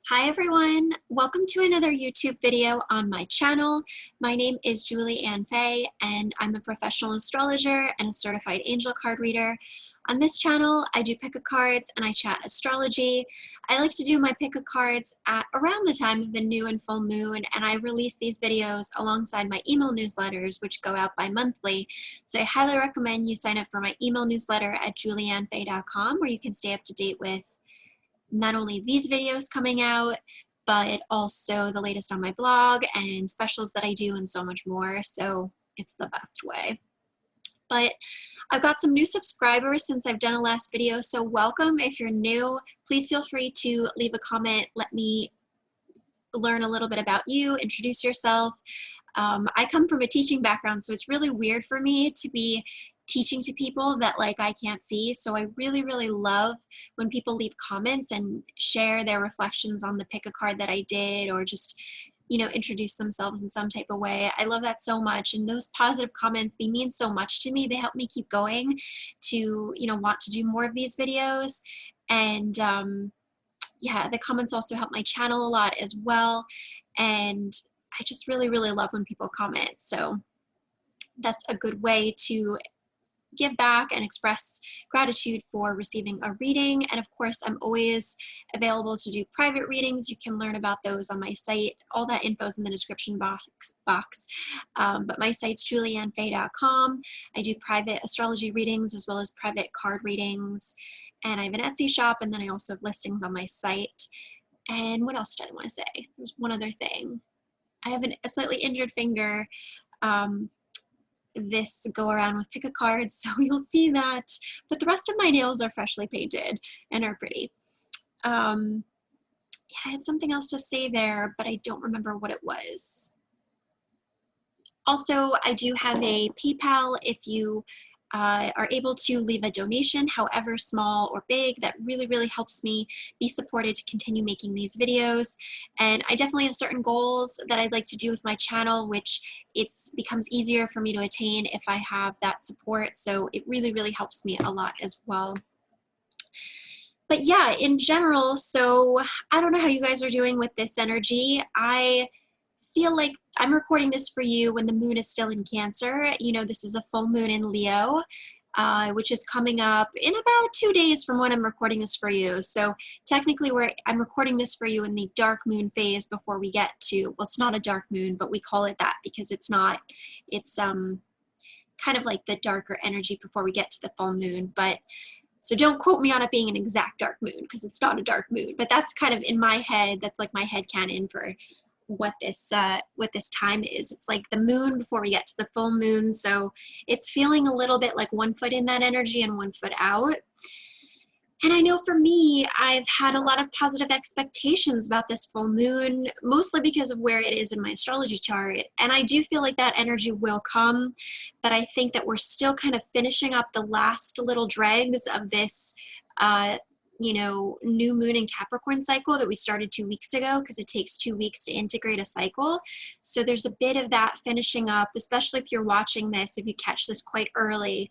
Hi everyone, welcome to another YouTube video on my channel. My name is Julie Ann Fay and I'm a professional astrologer and a certified angel card reader. On this channel, I do pick-a-cards and I chat astrology. I like to do my pick-a-cards at around the time of the new and full moon, and I release these videos alongside my email newsletters, which go out bi-monthly. So I highly recommend you sign up for my email newsletter at juliannfay.com, where you can stay up to date with not only these videos coming out, but also the latest on my blog and specials that I do and so much more. So it's the best way. But I've got some new subscribers since I've done a last video, so welcome. If you're new, please feel free to leave a comment. Let me learn a little bit about you, introduce yourself. I come from a teaching background, so it's really weird for me to be teaching to people that I can't see. So I really, really love when people leave comments and share their reflections on the pick a card that I did, or just, introduce themselves in some type of way. I love that so much. And those positive comments, they mean so much to me. They help me keep going to, want to do more of these videos. And yeah, the comments also help my channel a lot as well. And I just really, really love when people comment. So that's a good way to give back and express gratitude for receiving a reading. And of course, I'm always available to do private readings. You can learn about those on my site. All that info is in the description box. But my site's juliannfay.com. I do private astrology readings as well as private card readings. And I have an Etsy shop, and then I also have listings on my site. And what else did I want to say? There's one other thing. I have a slightly injured finger. This go around with pick a card, so you'll see that, but the rest of my nails are freshly painted and are pretty. Yeah, I had something else to say there, but I don't remember what it was. Also, I do have a PayPal. If you are able to leave a donation, however small or big, that really, really helps me be supported to continue making these videos. And I definitely have certain goals that I'd like to do with my channel, which becomes easier for me to attain if I have that support. So it really, really helps me a lot as well. But yeah, in general, so I don't know how you guys are doing with this energy. I feel like I'm recording this for you when the moon is still in Cancer. This is a full moon in Leo, which is coming up in about 2 days from when I'm recording this for you. So technically I'm recording this for you in the dark moon phase before we get to, well, it's not a dark moon, but we call it that because it's not, it's kind of like the darker energy before we get to the full moon. But so don't quote me on it being an exact dark moon because it's not a dark moon, but that's kind of in my head. That's like my headcanon for what this time is. It's like the moon before we get to the full moon. So it's feeling a little bit like 1 foot in that energy and 1 foot out. And I know for me, I've had a lot of positive expectations about this full moon, mostly because of where it is in my astrology chart. And I do feel like that energy will come, but I think that we're still kind of finishing up the last little dregs of this new moon in Capricorn cycle that we started 2 weeks ago, because it takes 2 weeks to integrate a cycle. So there's a bit of that finishing up, especially if you're watching this, if you catch this quite early.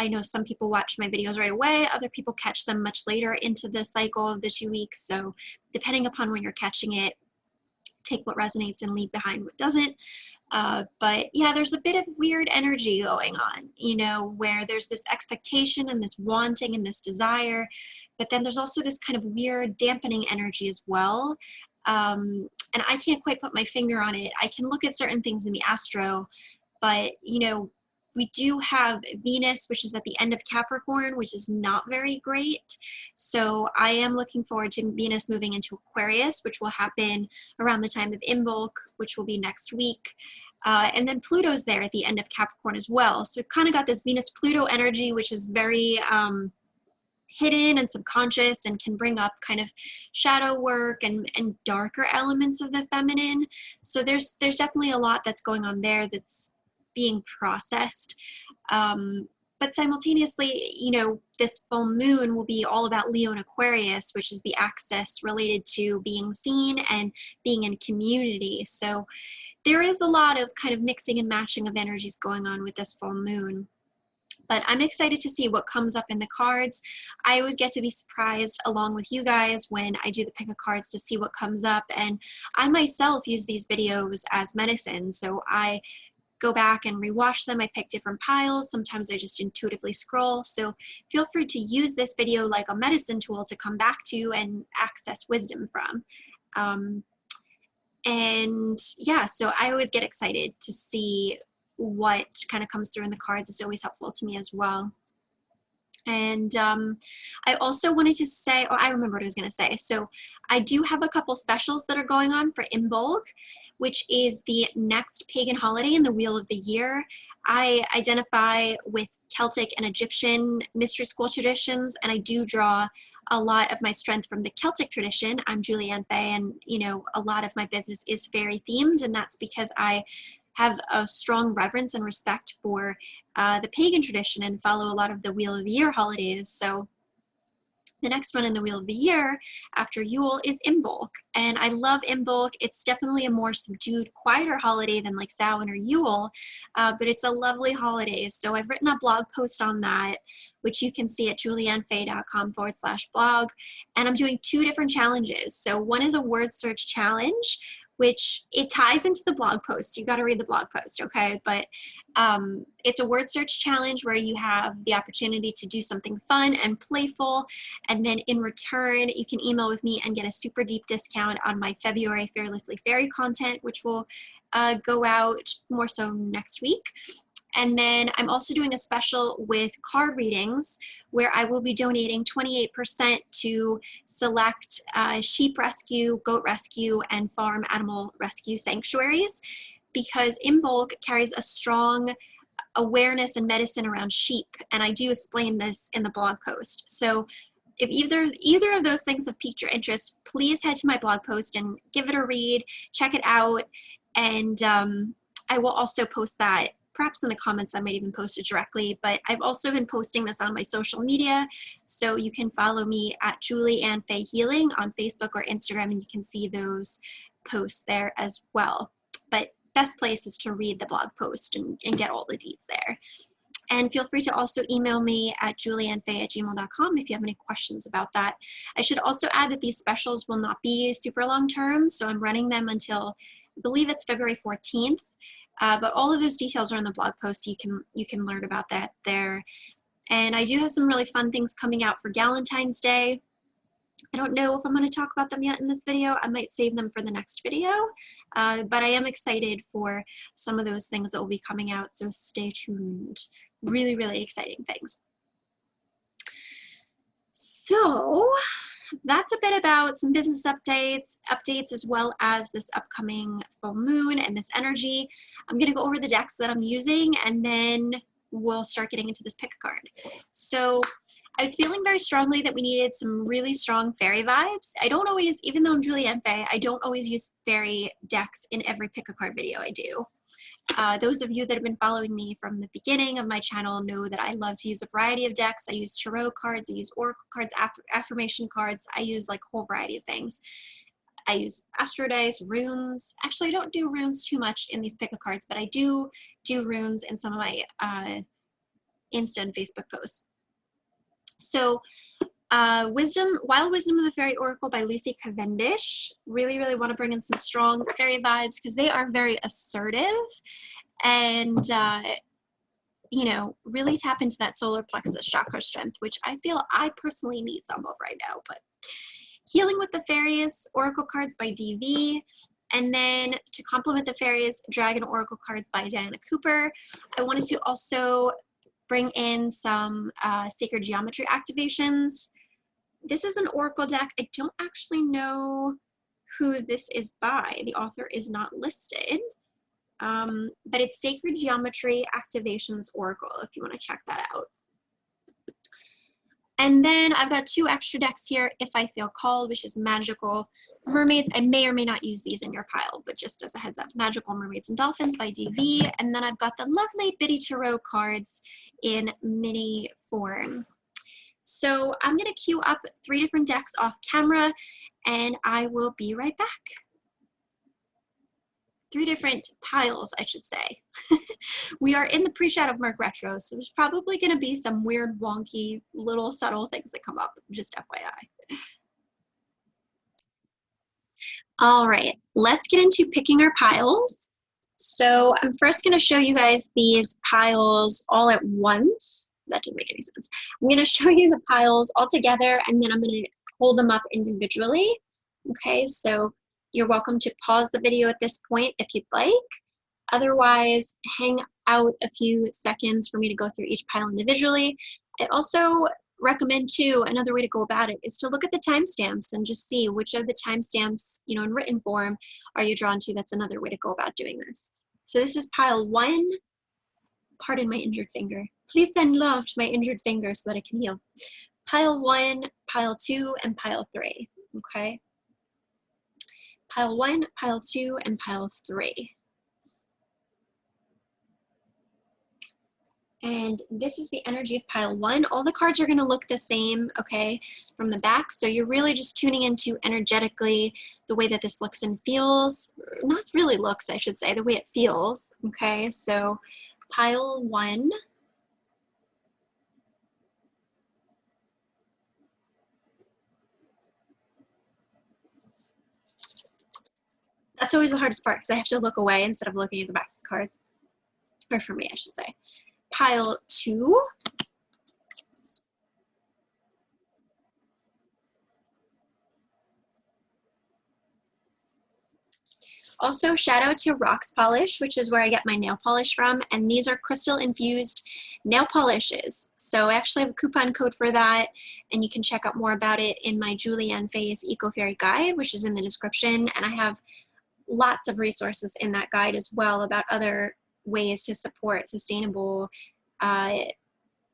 I know some people watch my videos right away, other people catch them much later into the cycle of the 2 weeks. So depending upon when you're catching it, take what resonates and leave behind what doesn't. But yeah, there's a bit of weird energy going on, where there's this expectation and this wanting and this desire, but then there's also this kind of weird dampening energy as well. And I can't quite put my finger on it. I can look at certain things in the astro, but we do have Venus, which is at the end of Capricorn, which is not very great. So I am looking forward to Venus moving into Aquarius, which will happen around the time of Imbolc, which will be next week. And then Pluto's there at the end of Capricorn as well. So we've kind of got this Venus-Pluto energy, which is very hidden and subconscious and can bring up kind of shadow work and darker elements of the feminine. So there's definitely a lot that's going on there that's being processed. But simultaneously, this full moon will be all about Leo and Aquarius, which is the axis related to being seen and being in community. So there is a lot of kind of mixing and matching of energies going on with this full moon. But I'm excited to see what comes up in the cards. I always get to be surprised along with you guys when I do the pick of cards to see what comes up. And I myself use these videos as medicine. So I go back and rewatch them. I pick different piles. Sometimes I just intuitively scroll. So feel free to use this video like a medicine tool to come back to and access wisdom from. And yeah, so I always get excited to see what kind of comes through in the cards. It's always helpful to me as well. And I also wanted to say, oh, I remember what I was going to say. So I do have a couple specials that are going on for Imbolc, which is the next pagan holiday in the Wheel of the Year. I identify with Celtic and Egyptian mystery school traditions, and I do draw a lot of my strength from the Celtic tradition. I'm Julie-Anne Fay, and you know, a lot of my business is fairy themed, and that's because I have a strong reverence and respect for the pagan tradition and follow a lot of the Wheel of the Year holidays. So the next one in the Wheel of the Year after Yule is Imbolc, and I love Imbolc. It's definitely a more subdued, quieter holiday than like Samhain or Yule, but it's a lovely holiday. So I've written a blog post on that, which you can see at juliannefay.com/blog, and I'm doing 2 different challenges. So one is a word search challenge, which it ties into the blog post. You got to read the blog post, okay? But it's a word search challenge where you have the opportunity to do something fun and playful, and then in return, you can email with me and get a super deep discount on my February Fearlessly Fairy content, which will go out more so next week. And then I'm also doing a special with card readings where I will be donating 28% to select sheep rescue, goat rescue, and farm animal rescue sanctuaries, because Imbolc carries a strong awareness and medicine around sheep. And I do explain this in the blog post. So if either of those things have piqued your interest, please head to my blog post and give it a read, check it out. And I will also post that perhaps in the comments. I might even post it directly, but I've also been posting this on my social media. So you can follow me at Julie-Anne Fay Healing on Facebook or Instagram, and you can see those posts there as well. But best place is to read the blog post and get all the deets there. And feel free to also email me at juliannefay@gmail.com if you have any questions about that. I should also add that these specials will not be super long term, so I'm running them until, I believe it's February 14th. But all of those details are in the blog post, so you can learn about that there. And I do have some really fun things coming out for Galentine's Day. I don't know if I'm going to talk about them yet in this video. I might save them for the next video, but I am excited for some of those things that will be coming out, so stay tuned. Really, really exciting things. So that's a bit about some business updates as well as this upcoming full moon and this energy. I'm going to go over the decks that I'm using, and then we'll start getting into this pick a card. So I was feeling very strongly that we needed some really strong fairy vibes. I don't always, even though I'm Julie-Anne Fay, I don't always use fairy decks in every pick a card video I do. Those of you that have been following me from the beginning of my channel know that I love to use a variety of decks. I use tarot cards, I use oracle cards, affirmation cards. I use like a whole variety of things. I use astro dice, runes. Actually, I don't do runes too much in these pick a cards, but I do runes in some of my Insta and Facebook posts. So Wild Wisdom of the Fairy Oracle by Lucy Cavendish. Really, really want to bring in some strong fairy vibes because they are very assertive and, you know, really tap into that solar plexus chakra strength, which I feel I personally need some of right now. But Healing with the Fairies, Oracle cards by DV. And then to complement the fairies, Dragon Oracle cards by Diana Cooper. I wanted to also bring in some sacred geometry activations. This is an oracle deck. I don't actually know who this is by. The author is not listed, but it's Sacred Geometry Activations Oracle if you want to check that out. And then I've got 2 extra decks here, If I Feel Called, which is Magical Mermaids. I may or may not use these in your pile, but just as a heads up, Magical Mermaids and Dolphins by DV. And then I've got the lovely Bitty Tarot cards in mini form. So I'm going to queue up 3 different decks off camera, and I will be right back. three different piles, I should say. We are in the pre-shadow of Merc retro, so there's probably going to be some weird, wonky, little subtle things that come up, just FYI. All right, let's get into picking our piles. So I'm first going to show you guys these piles all at once. That didn't make any sense. I'm going to show you the piles all together, and then I'm going to hold them up individually. Okay, so you're welcome to pause the video at this point if you'd like. Otherwise, hang out a few seconds for me to go through each pile individually. I also recommend too, another way to go about it is to look at the timestamps and just see which of the timestamps, you know, in written form are you drawn to. That's another way to go about doing this. So this is pile 1. Pardon my injured finger. Please send love to my injured finger so that it can heal. Pile 1, pile 2, and pile 3, okay? Pile 1, pile 2, and pile 3. And this is the energy of pile 1. All the cards are going to look the same, okay, from the back. So you're really just tuning into energetically the way that this looks and feels. Not really looks, I should say, the way it feels, okay? So pile 1. That's always the hardest part because I have to look away instead of looking at the backs of the cards. Or for me, I should say. Pile 2. Also, shout out to Rocks Polish, which is where I get my nail polish from, and these are crystal infused nail polishes. So I actually have a coupon code for that, and you can check out more about it in my Julianne Faye's Eco Fairy Guide, which is in the description, and I have lots of resources in that guide as well about other ways to support sustainable,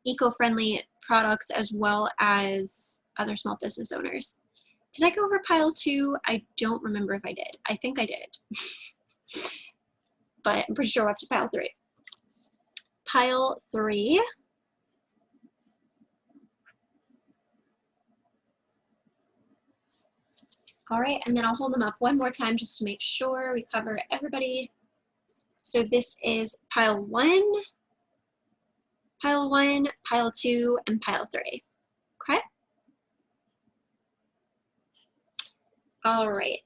eco-friendly products as well as other small business owners. Did I go over pile 2? I don't remember if I did. I think I did. But I'm pretty sure we're up to pile 3. Pile 3. All right, and then I'll hold them up one more time just to make sure we cover everybody. So this is pile 1, pile 1, pile 2, and pile 3. Okay? All right.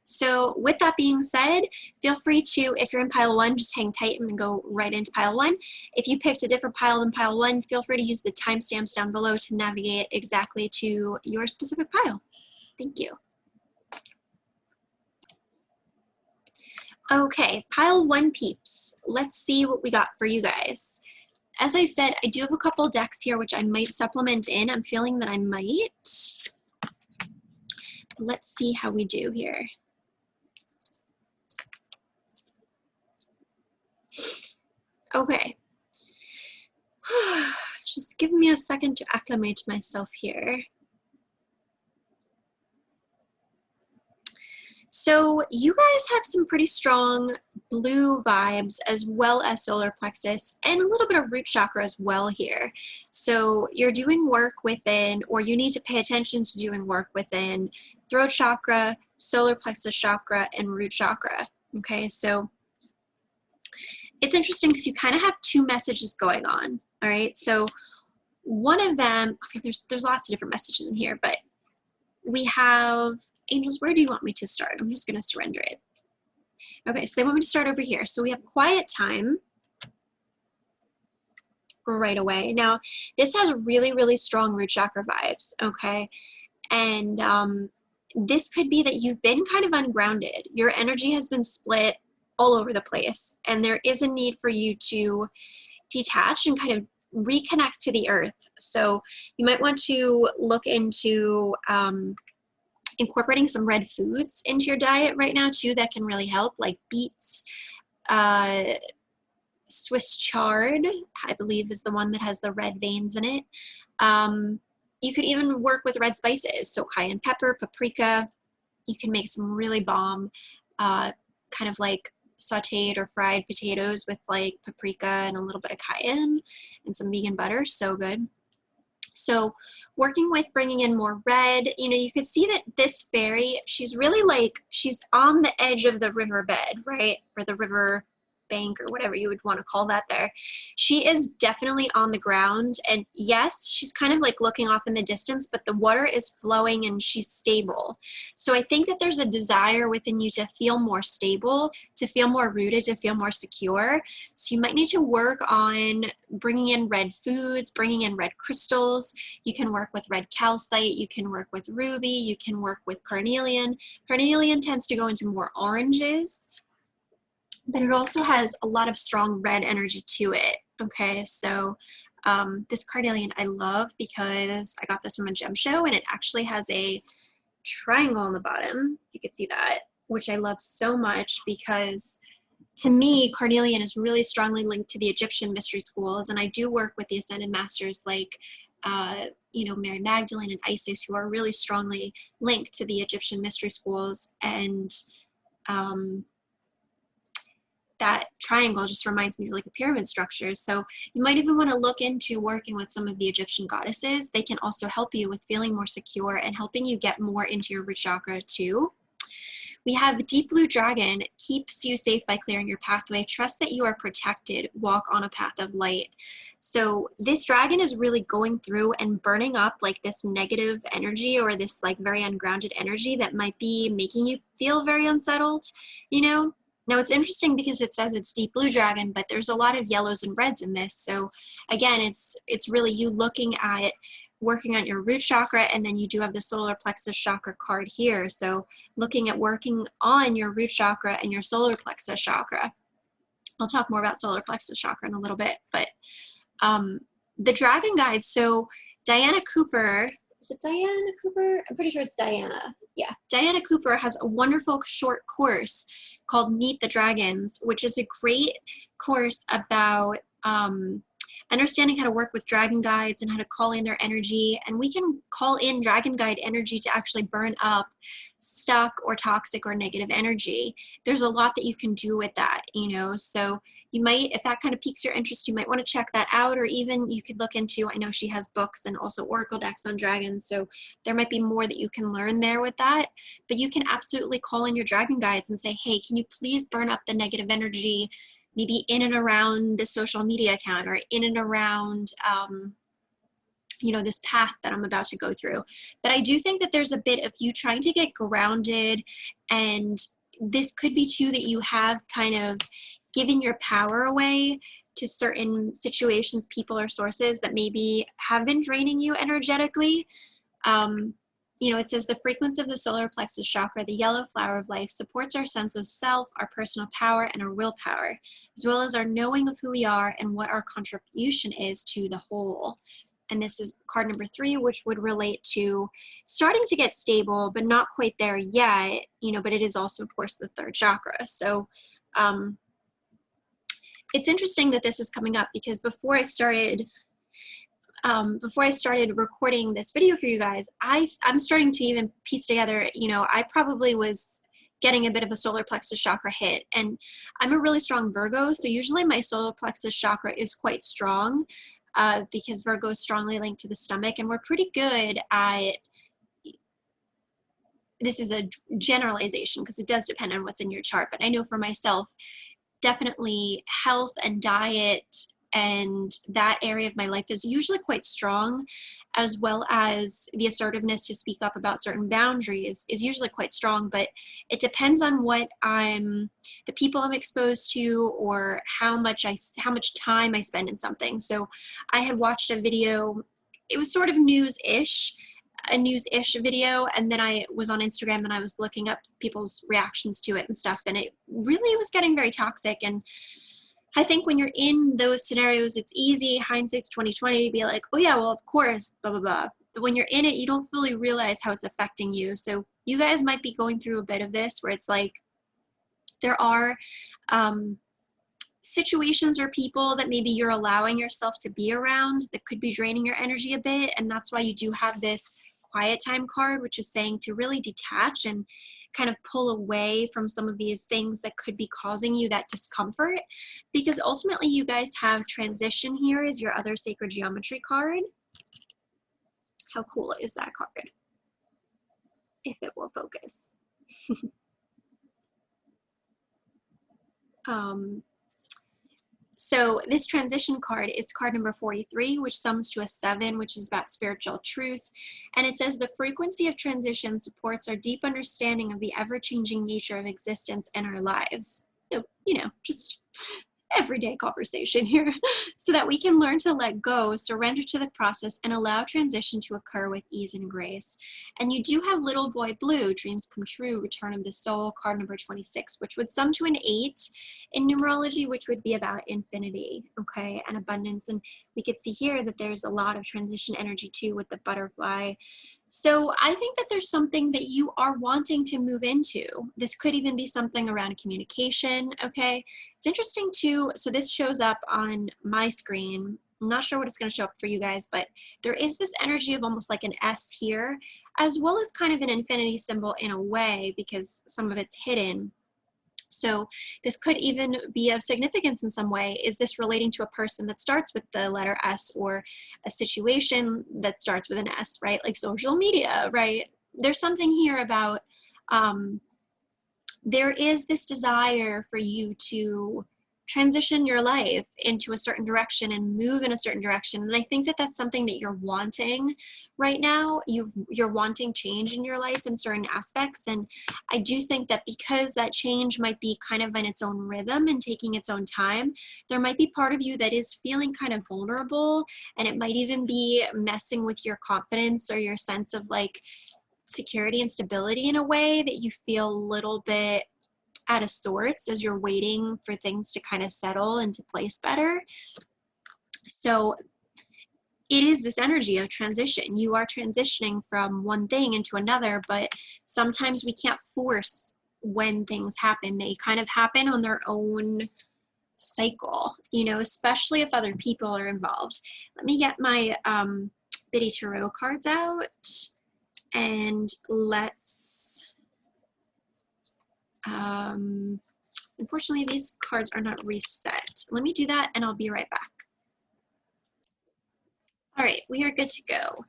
So with that being said, feel free to, if you're in pile 1, just hang tight and go right into pile 1. If you picked a different pile than pile 1, feel free to use the timestamps down below to navigate exactly to your specific pile. Thank you. Okay, pile 1 peeps. Let's see what we got for you guys. As I said, I do have a couple decks here which I might supplement in. I'm feeling that I might. Let's see how we do here. Okay. Just give me a second to acclimate myself here. So you guys have some pretty strong blue vibes as well as solar plexus and a little bit of root chakra as well here. So you're doing work within, or you need to pay attention to doing work within throat chakra, solar plexus chakra, and root chakra. Okay, so it's interesting because you kind of have 2 messages going on. All right, so one of them, okay, there's lots of different messages in here, but we have, angels, where do you want me to start? I'm just going to surrender it. Okay, so they want me to start over here. So we have quiet time right away. Now, this has really, really strong root chakra vibes, okay? And this could be that you've been kind of ungrounded. Your energy has been split all over the place, and there is a need for you to detach and kind of reconnect to the earth. So you might want to look into incorporating some red foods into your diet right now too that can really help, like beets, Swiss chard, I believe is the one that has the red veins in it. You could even work with red spices, so cayenne pepper, paprika. You can make some really bomb kind of like sauteed or fried potatoes with like paprika and a little bit of cayenne and some vegan butter. So good. So working with bringing in more red, you know, you could see that this fairy, she's really like, she's on the edge of the riverbed, right? Or the river bank or whatever you would want to call that there. She is definitely on the ground, and yes, she's kind of like looking off in the distance, but the water is flowing and she's stable. So I think that there's a desire within you to feel more stable, to feel more rooted, to feel more secure. So you might need to work on bringing in red foods, bringing in red crystals. You can work with red calcite, you can work with ruby, you can work with carnelian. Carnelian tends to go into more oranges, but it also has a lot of strong red energy to it. Okay, so this carnelian I love because I got this from a gem show, and it actually has a triangle on the bottom. You can see that, which I love so much because to me, carnelian is really strongly linked to the Egyptian mystery schools, and I do work with the ascended masters like you know, Mary Magdalene and Isis, who are really strongly linked to the Egyptian mystery schools, and that triangle just reminds me of like the pyramid structures. So you might even want to look into working with some of the Egyptian goddesses. They can also help you with feeling more secure and helping you get more into your root chakra too. We have Deep Blue Dragon, keeps you safe by clearing your pathway. Trust that you are protected. Walk on a path of light. So this dragon is really going through and burning up like this negative energy or this like very ungrounded energy that might be making you feel very unsettled, you know? Now it's interesting because it says it's Deep Blue Dragon, but there's a lot of yellows and reds in this. So again, it's really you looking at working on your root chakra, and then you do have the solar plexus chakra card here. So looking at working on your root chakra and your solar plexus chakra. I'll talk more about solar plexus chakra in a little bit, but the dragon guide. So Diana Cooper, is it Diana Cooper? I'm pretty sure it's Diana. Yeah, Diana Cooper has a wonderful short course called Meet the Dragons, which is a great course about understanding how to work with dragon guides and how to call in their energy. And we can call in dragon guide energy to actually burn up stuck or toxic or negative energy. There's a lot that you can do with that, you know, so you might, if that kind of piques your interest, you might want to check that out, or even you could look into, I know she has books and also oracle decks on dragons, so there might be more that you can learn there with that. But you can absolutely call in your dragon guides and say, hey, can you please burn up the negative energy, maybe in and around the social media account, or in and around you know, this path that I'm about to go through. But I do think that there's a bit of you trying to get grounded, and this could be too that you have kind of given your power away to certain situations, people, or sources that maybe have been draining you energetically. You know, it says the frequency of the solar plexus chakra, the yellow flower of life, supports our sense of self, our personal power, and our willpower, as well as our knowing of who we are and what our contribution is to the whole. And this is card number 3, which would relate to starting to get stable, but not quite there yet, you know, but it is also, of course, the 3rd chakra. So it's interesting that this is coming up, because before I started recording this video for you guys, I'm starting to even piece together, you know, I probably was getting a bit of a solar plexus chakra hit, and I'm a really strong Virgo, so usually my solar plexus chakra is quite strong because Virgo is strongly linked to the stomach, and we're pretty good at, this is a generalization because it does depend on what's in your chart, but I know for myself, definitely health and diet and that area of my life is usually quite strong, as well as the assertiveness to speak up about certain boundaries is usually quite strong, but it depends on what the people I'm exposed to, or how much time I spend in something. So I had watched a video, it was sort of news-ish video, and then I was on Instagram and I was looking up people's reactions to it and stuff, and it really was getting very toxic. And I think when you're in those scenarios, it's easy, hindsight's 2020, to be like, oh yeah, well, of course, blah, blah, blah. But when you're in it, you don't fully realize how it's affecting you. So you guys might be going through a bit of this where it's like, there are situations or people that maybe you're allowing yourself to be around that could be draining your energy a bit. And that's why you do have this quiet time card, which is saying to really detach and kind of pull away from some of these things that could be causing you that discomfort, because ultimately you guys have transition here as your other sacred geometry card. How cool is that card? If it will focus. So this transition card is card number 43, which sums to a 7, which is about spiritual truth. And it says the frequency of transition supports our deep understanding of the ever-changing nature of existence and our lives. So, you know, just everyday conversation here, so that we can learn to let go, surrender to the process, and allow transition to occur with ease and grace. And you do have Little Boy Blue, Dreams Come True, Return of the Soul, card number 26, which would sum to an 8 in numerology, which would be about infinity, okay, and abundance. And we could see here that there's a lot of transition energy too with the butterfly. So I think that there's something that you are wanting to move into. This could even be something around communication, okay? It's interesting too, so this shows up on my screen. I'm not sure what it's gonna show up for you guys, but there is this energy of almost like an S here, as well as kind of an infinity symbol in a way, because some of it's hidden. So this could even be of significance in some way. Is this relating to a person that starts with the letter S, or a situation that starts with an S, right? Like social media, right? There's something here about, there is this desire for you to transition your life into a certain direction and move in a certain direction. And I think that that's something that you're wanting right now. You're wanting change in your life in certain aspects. And I do think that because that change might be kind of in its own rhythm and taking its own time, there might be part of you that is feeling kind of vulnerable, and it might even be messing with your confidence or your sense of like security and stability in a way that you feel a little bit out of sorts as you're waiting for things to kind of settle into place better. So it is this energy of transition. You are transitioning from one thing into another, but sometimes we can't force when things happen. They kind of happen on their own cycle, you know, especially if other people are involved. Let me get my Biddy Tarot cards out, and let's unfortunately these cards are not reset. Let me do that and I'll be right back. All right, we are good to go.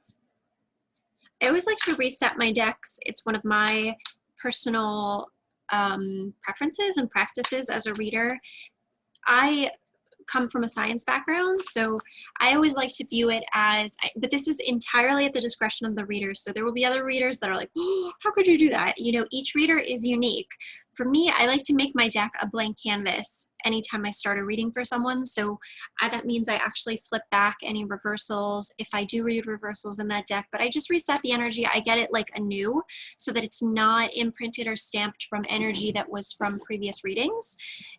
I always like to reset my decks. It's one of my personal preferences and practices as a reader. I come from a science background, so I always like to view it as, but this is entirely at the discretion of the reader. So there will be other readers that are like, oh, how could you do that? You know, each reader is unique. For me, I like to make my deck a blank canvas anytime I start a reading for someone. So that means I actually flip back any reversals if I do read reversals in that deck, but I just reset the energy. I get it like anew so that it's not imprinted or stamped from energy that was from previous readings.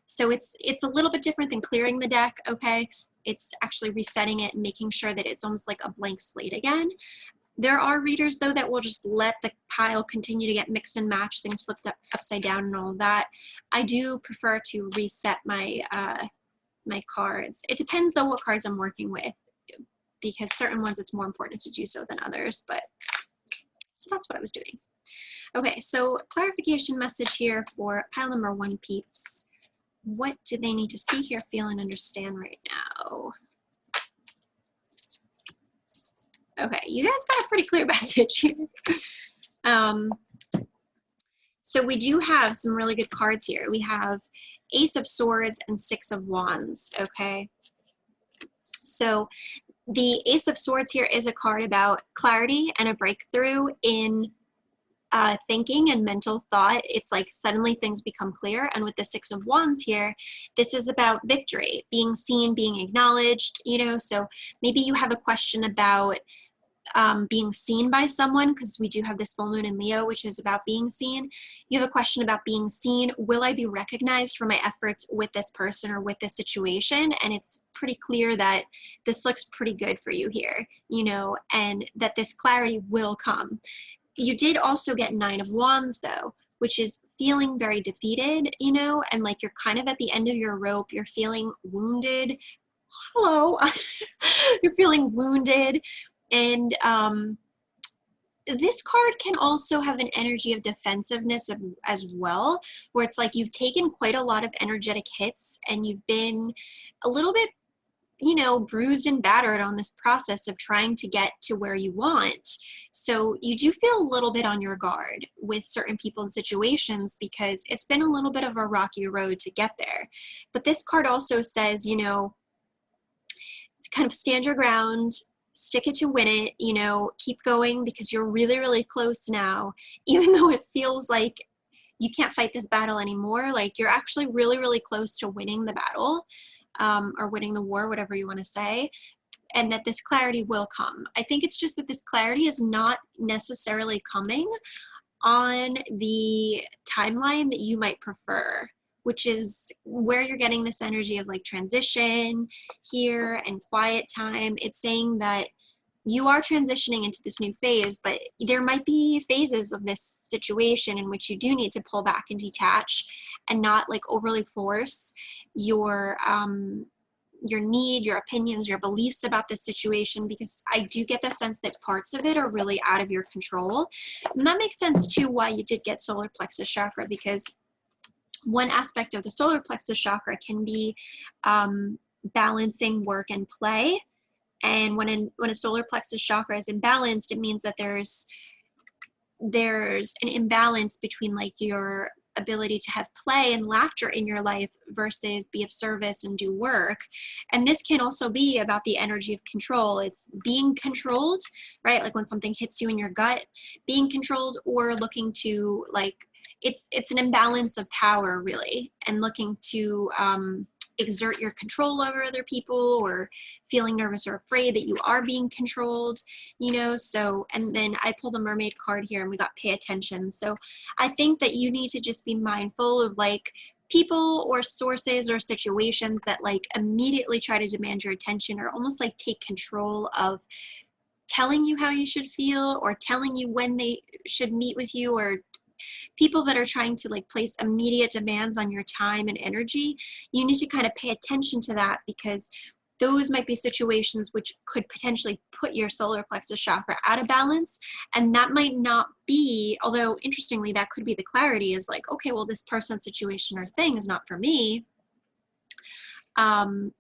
So it's a little bit different than clearing the deck, okay? It's actually resetting it and making sure that it's almost like a blank slate again. There are readers, though, that will just let the pile continue to get mixed and matched, things flipped upside down and all that. I do prefer to reset my, my cards. It depends, though, what cards I'm working with, because certain ones it's more important to do so than others, but so that's what I was doing. Okay, so clarification message here for pile number 1 peeps. What do they need to see, hear, feel, and understand right now? Okay, you guys got a pretty clear message here. So we do have some really good cards here. We have Ace of Swords and 6 of Wands, okay? So the Ace of Swords here is a card about clarity and a breakthrough in thinking and mental thought. It's like suddenly things become clear. And with the 6 of Wands here, this is about victory, being seen, being acknowledged, you know. So maybe you have a question about being seen by someone, because we do have this full moon in Leo, which is about being seen. You have a question about being seen. Will I be recognized for my efforts with this person or with this situation? And it's pretty clear that this looks pretty good for you here, you know, and that this clarity will come. You did also get 9 of Wands, though, which is feeling very defeated, you know, and like you're kind of at the end of your rope. You're feeling wounded. Hello. You're feeling wounded. And this card can also have an energy of defensiveness as well, where it's like you've taken quite a lot of energetic hits and you've been a little bit you know, bruised and battered on this process of trying to get to where you want. So you do feel a little bit on your guard with certain people and situations because it's been a little bit of a rocky road to get there. But this card also says, you know, to kind of stand your ground, stick it to win it, you know, keep going because you're really, really close now, even though it feels like you can't fight this battle anymore. Like you're actually really, really close to winning the battle, or winning the war, whatever you want to say, and that this clarity will come. I think it's just that this clarity is not necessarily coming on the timeline that you might prefer, which is where you're getting this energy of like transition here and quiet time. It's saying that you are transitioning into this new phase, but there might be phases of this situation in which you do need to pull back and detach and not like overly force your need, your opinions, your beliefs about this situation, because I do get the sense that parts of it are really out of your control. And that makes sense too why you did get solar plexus chakra, because one aspect of the solar plexus chakra can be balancing work and play. And when a solar plexus chakra is imbalanced, it means that there's an imbalance between like your ability to have play and laughter in your life versus be of service and do work. And this can also be about the energy of control. It's being controlled, right? Like when something hits you in your gut, being controlled, or looking to like, it's an imbalance of power really, and looking to exert your control over other people, or feeling nervous or afraid that you are being controlled, you know. So, and then I pulled a mermaid card here and we got pay attention. So I think that you need to just be mindful of like people or sources or situations that like immediately try to demand your attention, or almost like take control of telling you how you should feel, or telling you when they should meet with you, or people that are trying to like place immediate demands on your time and energy. You need to kind of pay attention to that, because those might be situations which could potentially put your solar plexus chakra out of balance. And that might not be, although interestingly, that could be the clarity, is like, okay, well, this person, situation, or thing is not for me. And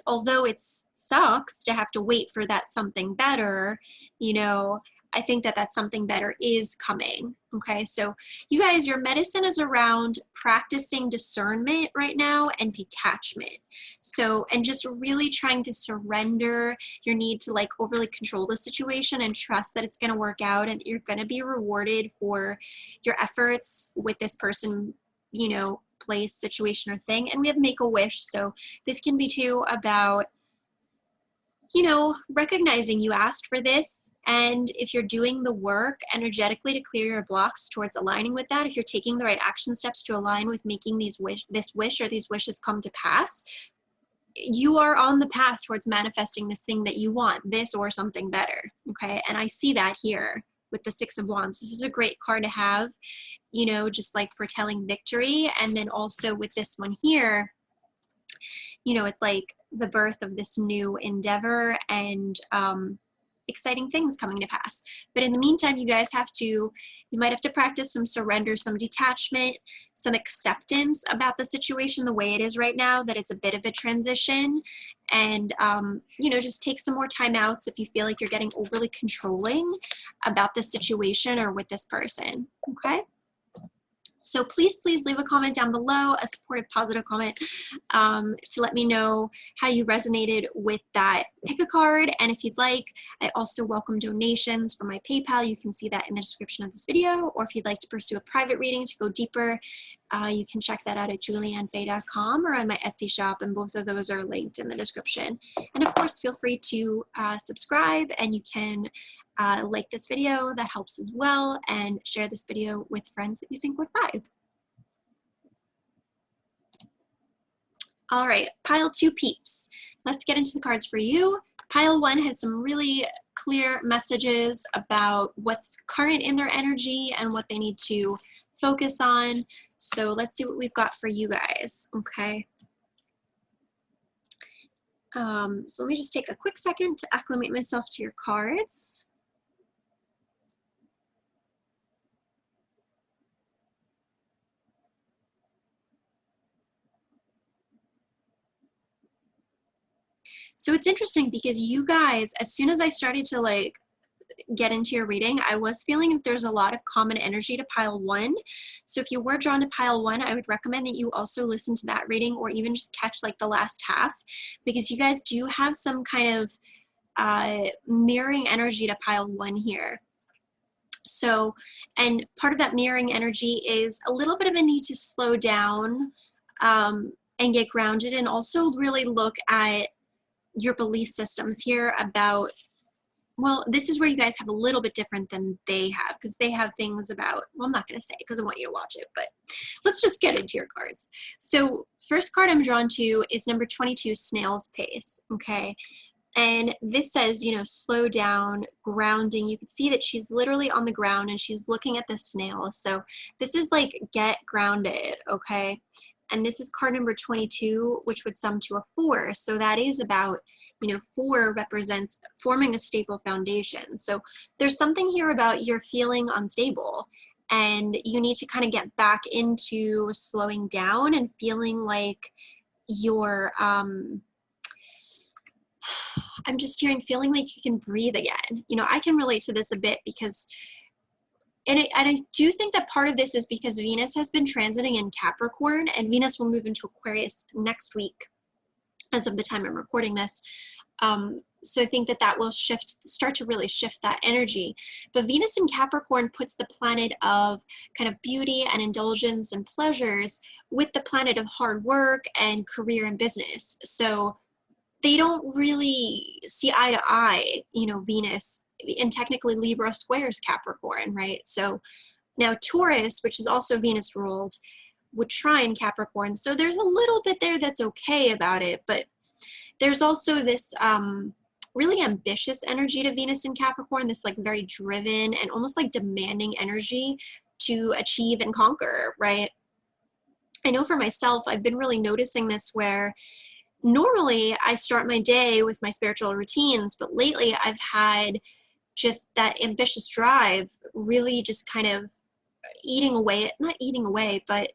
although it sucks to have to wait for that something better, you know, I think that that something better is coming. Okay, so you guys, your medicine is around practicing discernment right now and detachment. So, and just really trying to surrender your need to like overly control the situation and trust that it's going to work out and you're going to be rewarded for your efforts with this person, you know, place, situation, or thing. And we have make a wish. So this can be too about, you know, recognizing you asked for this, and if you're doing the work energetically to clear your blocks towards aligning with that, if you're taking the right action steps to align with making this wish or these wishes come to pass, you are on the path towards manifesting this thing that you want, this or something better. Okay, and I see that here with the Six of Wands. This is a great card to have, you know, just like foretelling victory. And then also with this one here, you know, it's like the birth of this new endeavor and exciting things coming to pass. But in the meantime, you guys you might have to practice some surrender, some detachment, some acceptance about the situation the way it is right now, that it's a bit of a transition. And, you know, just take some more time outs if you feel like you're getting overly controlling about this situation or with this person, okay? So please leave a comment down below, a supportive, positive comment, to let me know how you resonated with that. Pick a card, and if you'd like, I also welcome donations from my PayPal. You can see that in the description of this video, or if you'd like to pursue a private reading to go deeper, you can check that out at juliannefay.com or on my Etsy shop, and both of those are linked in the description. And of course, feel free to subscribe, and you can like this video, that helps as well, and share this video with friends that you think would vibe. All right, pile 2 peeps. Let's get into the cards for you. Pile 1 had some really clear messages about what's current in their energy and what they need to focus on. So let's see what we've got for you guys, okay? So let me just take a quick second to acclimate myself to your cards. So it's interesting because you guys, as soon as I started to like get into your reading, I was feeling that there's a lot of common energy to pile 1. So if you were drawn to pile 1, I would recommend that you also listen to that reading, or even just catch like the last half, because you guys do have some kind of mirroring energy to pile 1 here. So, and part of that mirroring energy is a little bit of a need to slow down and get grounded, and also really look at your belief systems here about, well, this is where you guys have a little bit different than they have, because they have things about, well, I'm not going to say because I want you to watch it, but let's just get into your cards. So first card I'm drawn to is number 22, Snail's Pace, okay? And this says, you know, slow down, grounding. You can see that she's literally on the ground and she's looking at the snail. So this is like get grounded, okay? And this is card number 22, which would sum to a 4. So that is about, you know, 4 represents forming a stable foundation. So there's something here about you're feeling unstable and you need to kind of get back into slowing down and feeling like you're, I'm just hearing feeling like you can breathe again. You know, I can relate to this a bit because, and I do think that part of this is because Venus has been transiting in Capricorn, and Venus will move into Aquarius next week as of the time I'm recording this. So I think that that will start to really shift that energy. But Venus in Capricorn puts the planet of kind of beauty and indulgence and pleasures with the planet of hard work and career and business. So they don't really see eye to eye, you know, Venus, and technically Libra squares Capricorn, right? So now Taurus, which is also Venus ruled, would trine Capricorn. So there's a little bit there that's okay about it, but there's also this really ambitious energy to Venus in Capricorn, this like very driven and almost like demanding energy to achieve and conquer, right? I know for myself, I've been really noticing this where normally I start my day with my spiritual routines, but lately I've had just that ambitious drive really just kind of eating away, not eating away, but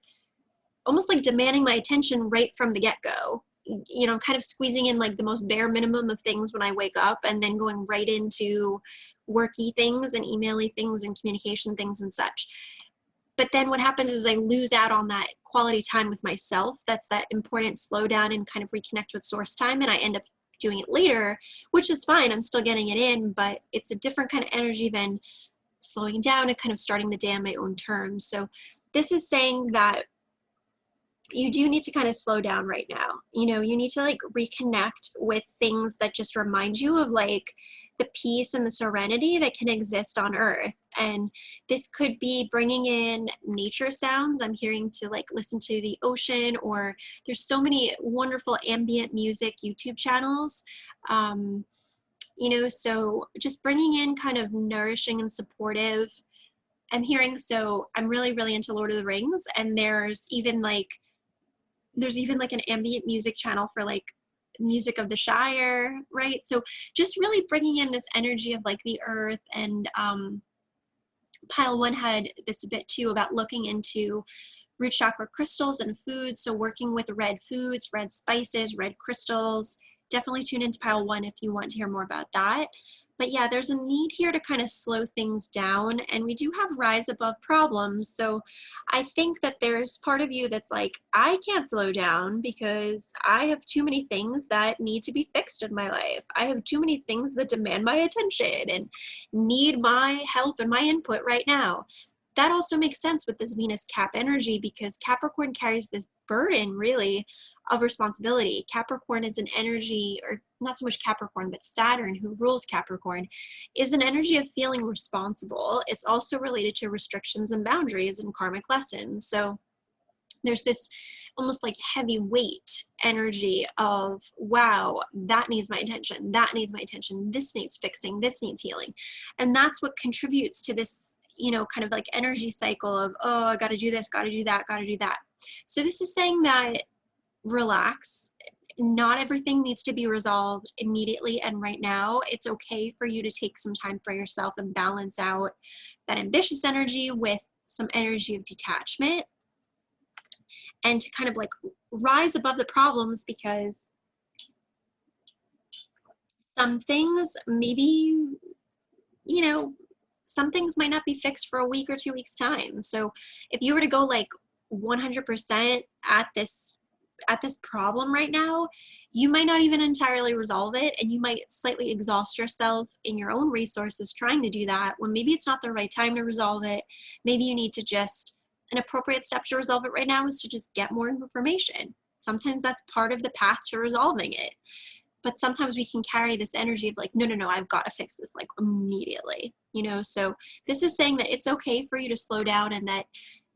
almost like demanding my attention right from the get-go. You know, kind of squeezing in like the most bare minimum of things when I wake up, and then going right into worky things and emaily things and communication things and such. But then what happens is I lose out on that quality time with myself. That's that important slow down and kind of reconnect with source time. And I end up doing it later, which is fine. I'm still getting it in, but it's a different kind of energy than slowing down and kind of starting the day on my own terms. So this is saying that you do need to kind of slow down right now. You know, you need to like reconnect with things that just remind you of like the peace and the serenity that can exist on Earth. And this could be bringing in nature sounds. I'm hearing to like listen to the ocean, or there's so many wonderful ambient music YouTube channels. You know, so just bringing in kind of nourishing and supportive. I'm hearing, so I'm really, really into Lord of the Rings, and there's even like an ambient music channel for like music of the Shire, right? So just really bringing in this energy of like the earth. And pile 1 had this a bit too about looking into root chakra crystals and foods. So working with red foods, red spices, red crystals. Definitely tune into pile 1 if you want to hear more about that. But yeah, there's a need here to kind of slow things down, and we do have rise above problems. So I think that there's part of you that's like, I can't slow down because I have too many things that need to be fixed in my life. I have too many things that demand my attention and need my help and my input right now. That also makes sense with this Venus Cap energy, because Capricorn carries this burden really of responsibility. Capricorn is an energy, or not so much Capricorn, but Saturn, who rules Capricorn, is an energy of feeling responsible. It's also related to restrictions and boundaries and karmic lessons. So there's this almost like heavy weight energy of, wow, that needs my attention, that needs my attention, this needs fixing, this needs healing. And that's what contributes to this, you know, kind of like energy cycle of, oh, I got to do this, got to do that, got to do that. So this is saying that relax. Not everything needs to be resolved immediately and right now. It's okay for you to take some time for yourself and balance out that ambitious energy with some energy of detachment, and to kind of like rise above the problems, because Some things maybe, you know, some things might not be fixed for a week or 2 weeks time. So if you were to go like 100% at this problem right now, you might not even entirely resolve it, and you might slightly exhaust yourself in your own resources trying to do that when maybe it's not the right time to resolve it. Maybe you need to just, an appropriate step to resolve it right now is to just get more information. Sometimes that's part of the path to resolving it. But sometimes we can carry this energy of like, no, no, no, I've got to fix this like immediately, you know? So this is saying that it's okay for you to slow down, and that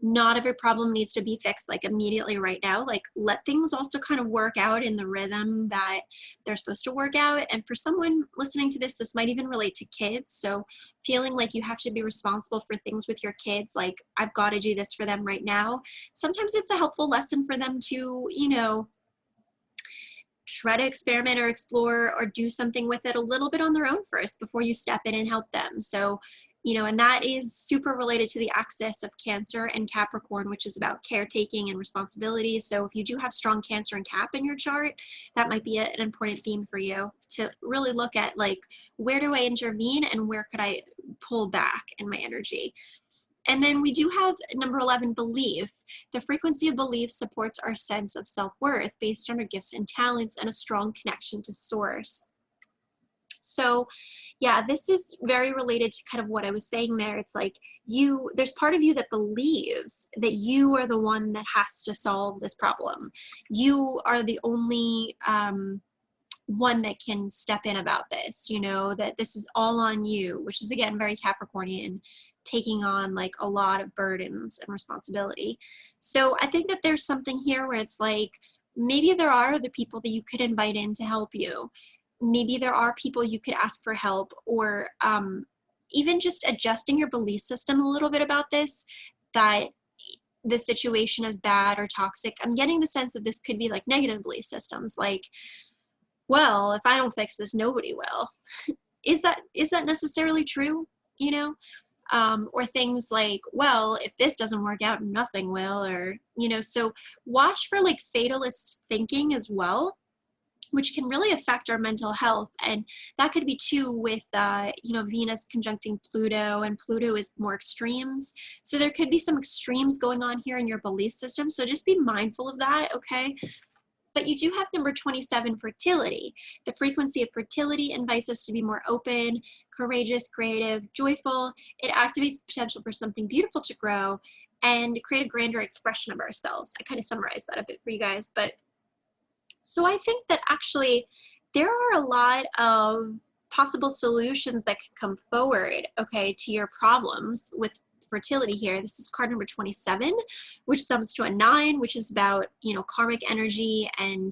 not every problem needs to be fixed like immediately right now. Like, let things also kind of work out in the rhythm that they're supposed to work out. And for someone listening to this, this might even relate to kids. So feeling like you have to be responsible for things with your kids, like I've got to do this for them right now. Sometimes it's a helpful lesson for them to, you know, try to experiment or explore or do something with it a little bit on their own first before you step in and help them. So, you know, and that is super related to the axis of Cancer and Capricorn, which is about caretaking and responsibility. So if you do have strong Cancer and Cap in your chart, that might be an important theme for you to really look at, like, where do I intervene and where could I pull back in my energy? And then we do have number 11, belief. The frequency of belief supports our sense of self-worth based on our gifts and talents and a strong connection to source. So yeah, this is very related to kind of what I was saying there. It's like there's part of you that believes that you are the one that has to solve this problem. You are the only one that can step in about this, you know, that this is all on you, which is again very Capricornian, taking on like a lot of burdens and responsibility. So I think that there's something here where it's like, maybe there are other people that you could invite in to help you. Maybe there are people you could ask for help, or even just adjusting your belief system a little bit about this, that the situation is bad or toxic. I'm getting the sense that this could be like negative belief systems, like, well, if I don't fix this, nobody will. Is that necessarily true? You know? Or things like, well, if this doesn't work out, nothing will, or, you know, so watch for like fatalist thinking as well, which can really affect our mental health. And that could be too with, you know, Venus conjuncting Pluto, and Pluto is more extremes. So there could be some extremes going on here in your belief system. So just be mindful of that, okay? But you do have number 27, fertility. The frequency of fertility invites us to be more open, courageous, creative, joyful. It activates the potential for something beautiful to grow and create a grander expression of ourselves. I kind of summarized that a bit for you guys. But so I think that actually there are a lot of possible solutions that can come forward, okay, to your problems with fertility here. This is card number 27, which sums to a 9, which is about, you know, karmic energy and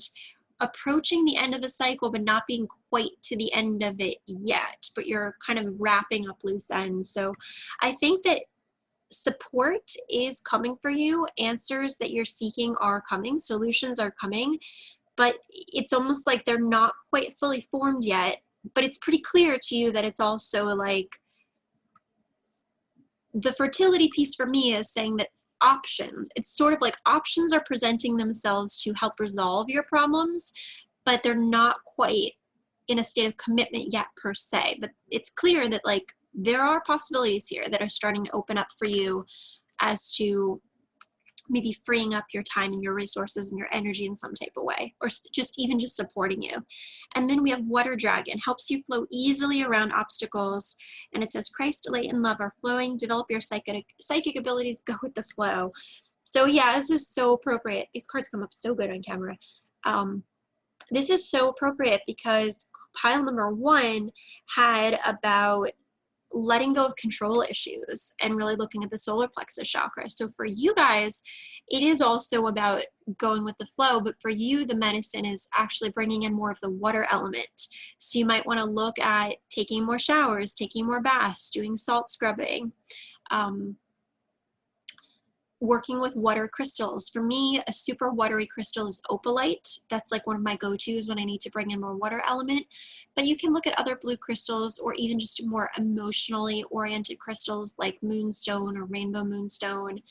approaching the end of a cycle, but not being quite to the end of it yet, but you're kind of wrapping up loose ends. So I think that support is coming for you. Answers that you're seeking are coming. Solutions are coming, but it's almost like they're not quite fully formed yet, but it's pretty clear to you that it's also like, the fertility piece for me is saying that options, it's sort of like options are presenting themselves to help resolve your problems, but they're not quite in a state of commitment yet per se. But it's clear that like there are possibilities here that are starting to open up for you as to maybe freeing up your time and your resources and your energy in some type of way, or just even just supporting you. And then we have water dragon, helps you flow easily around obstacles. And it says, Christ, delight, and love are flowing. Develop your psychic abilities, go with the flow. So yeah, this is so appropriate. These cards come up so good on camera. This is so appropriate because pile number 1 had about letting go of control issues and really looking at the solar plexus chakra. So for you guys, it is also about going with the flow, but for you, the medicine is actually bringing in more of the water element. So you might want to look at taking more showers, taking more baths, doing salt scrubbing, working with water crystals. For me, a super watery crystal is opalite. That's like one of my go-tos when I need to bring in more water element. But you can look at other blue crystals, or even just more emotionally oriented crystals like moonstone or rainbow moonstone.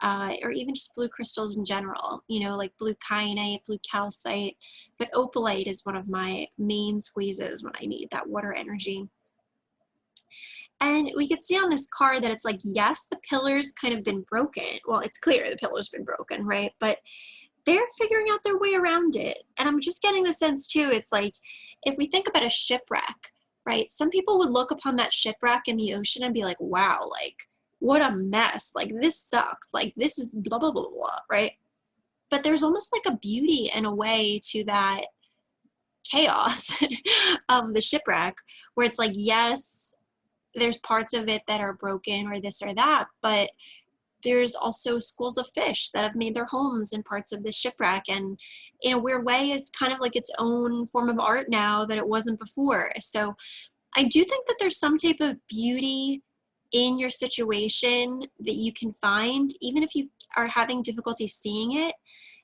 or even just blue crystals in general, you know, like blue kyanite, blue calcite, but opalite is one of my main squeezes when I need that water energy. And we could see on this card that it's like, yes, the pillar's kind of been broken. Well, it's clear the pillar's been broken, right? But they're figuring out their way around it. And I'm just getting the sense too, it's like, if we think about a shipwreck, right? Some people would look upon that shipwreck in the ocean and be like, wow, like, what a mess. Like, this sucks. Like, this is blah, blah, blah, blah, right? But there's almost like a beauty in a way to that chaos of the shipwreck, where it's like, yes, there's parts of it that are broken or this or that, but there's also schools of fish that have made their homes in parts of the shipwreck. And in a weird way, it's kind of like its own form of art now that it wasn't before. So I do think that there's some type of beauty in your situation that you can find, even if you are having difficulty seeing it.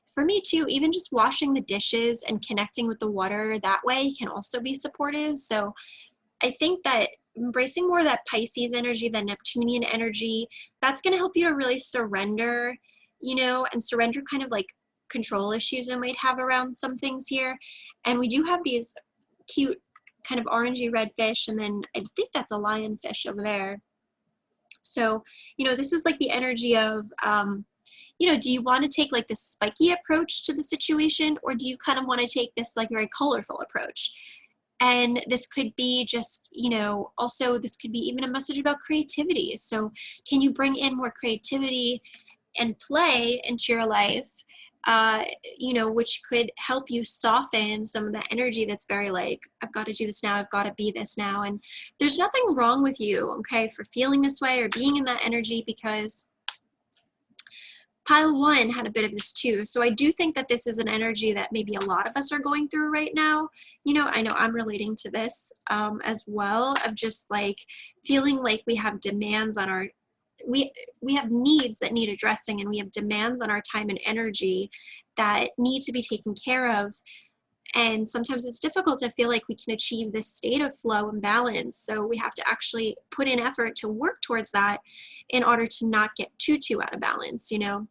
For me too, even just washing the dishes and connecting with the water that way can also be supportive. So I think that embracing more of that Pisces energy, the Neptunian energy, that's going to help you to really surrender, you know, and surrender kind of like control issues you might have around some things here. And we do have these cute kind of orangey red fish, and then I think that's a lionfish over there. So, you know, this is like the energy of, you know, do you want to take like this spiky approach to the situation, or do you kind of want to take this like very colorful approach? And this could be just, you know, also this could be even a message about creativity. So can you bring in more creativity and play into your life, you know, which could help you soften some of the energy that's very like, I've got to do this now, I've got to be this now. And there's nothing wrong with you, okay, for feeling this way or being in that energy, because pile one had a bit of this too. So I do think that this is an energy that maybe a lot of us are going through right now. You know I'm relating to this as well, of just like feeling like we have demands on our, we have needs that need addressing, and we have demands on our time and energy that need to be taken care of. And sometimes it's difficult to feel like we can achieve this state of flow and balance. So we have to actually put in effort to work towards that in order to not get too out of balance, you know.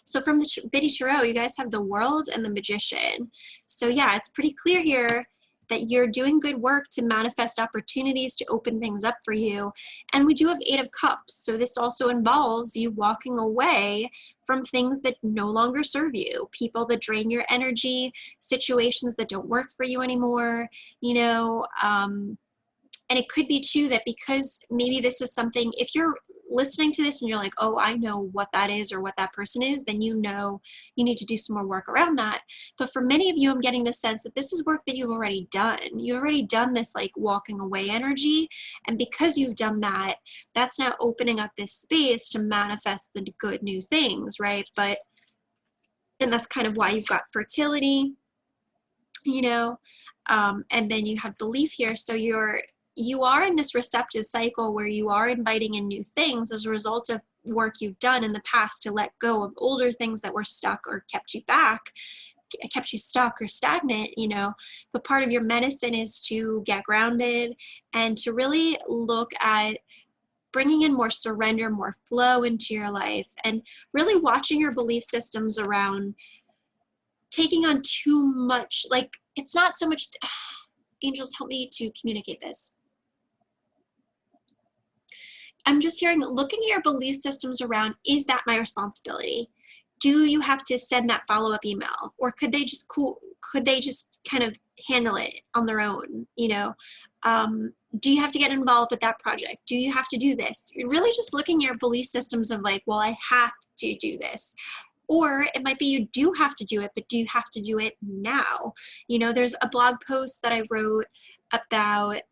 So from the Biddy Tarot, you guys have the World and the Magician. So yeah, it's pretty clear here that you're doing good work to manifest opportunities to open things up for you. And we do have Eight of Cups. So this also involves you walking away from things that no longer serve you, people that drain your energy, situations that don't work for you anymore, you know. And it could be too that because maybe this is something, if you're listening to this and you're like, oh, I know what that is or what that person is, then you know you need to do some more work around that. But for many of you, I'm getting the sense that this is work that you've already done. You've already done this like walking away energy. And because you've done that, that's now opening up this space to manifest the good new things, right? And that's kind of why you've got fertility, you know, and then you have belief here. So you are in this receptive cycle where you are inviting in new things as a result of work you've done in the past to let go of older things that were stuck or kept you back, kept you stuck or stagnant, you know. But part of your medicine is to get grounded and to really look at bringing in more surrender, more flow into your life, and really watching your belief systems around taking on too much. Like, it's not so much, angels help me to communicate this. I'm just hearing, looking at your belief systems around, is that my responsibility? Do you have to send that follow-up email? Or could they just kind of handle it on their own, you know? Do you have to get involved with that project? Do you have to do this? You're really just looking at your belief systems of like, well, I have to do this. Or it might be you do have to do it, but do you have to do it now? You know, there's a blog post that I wrote about,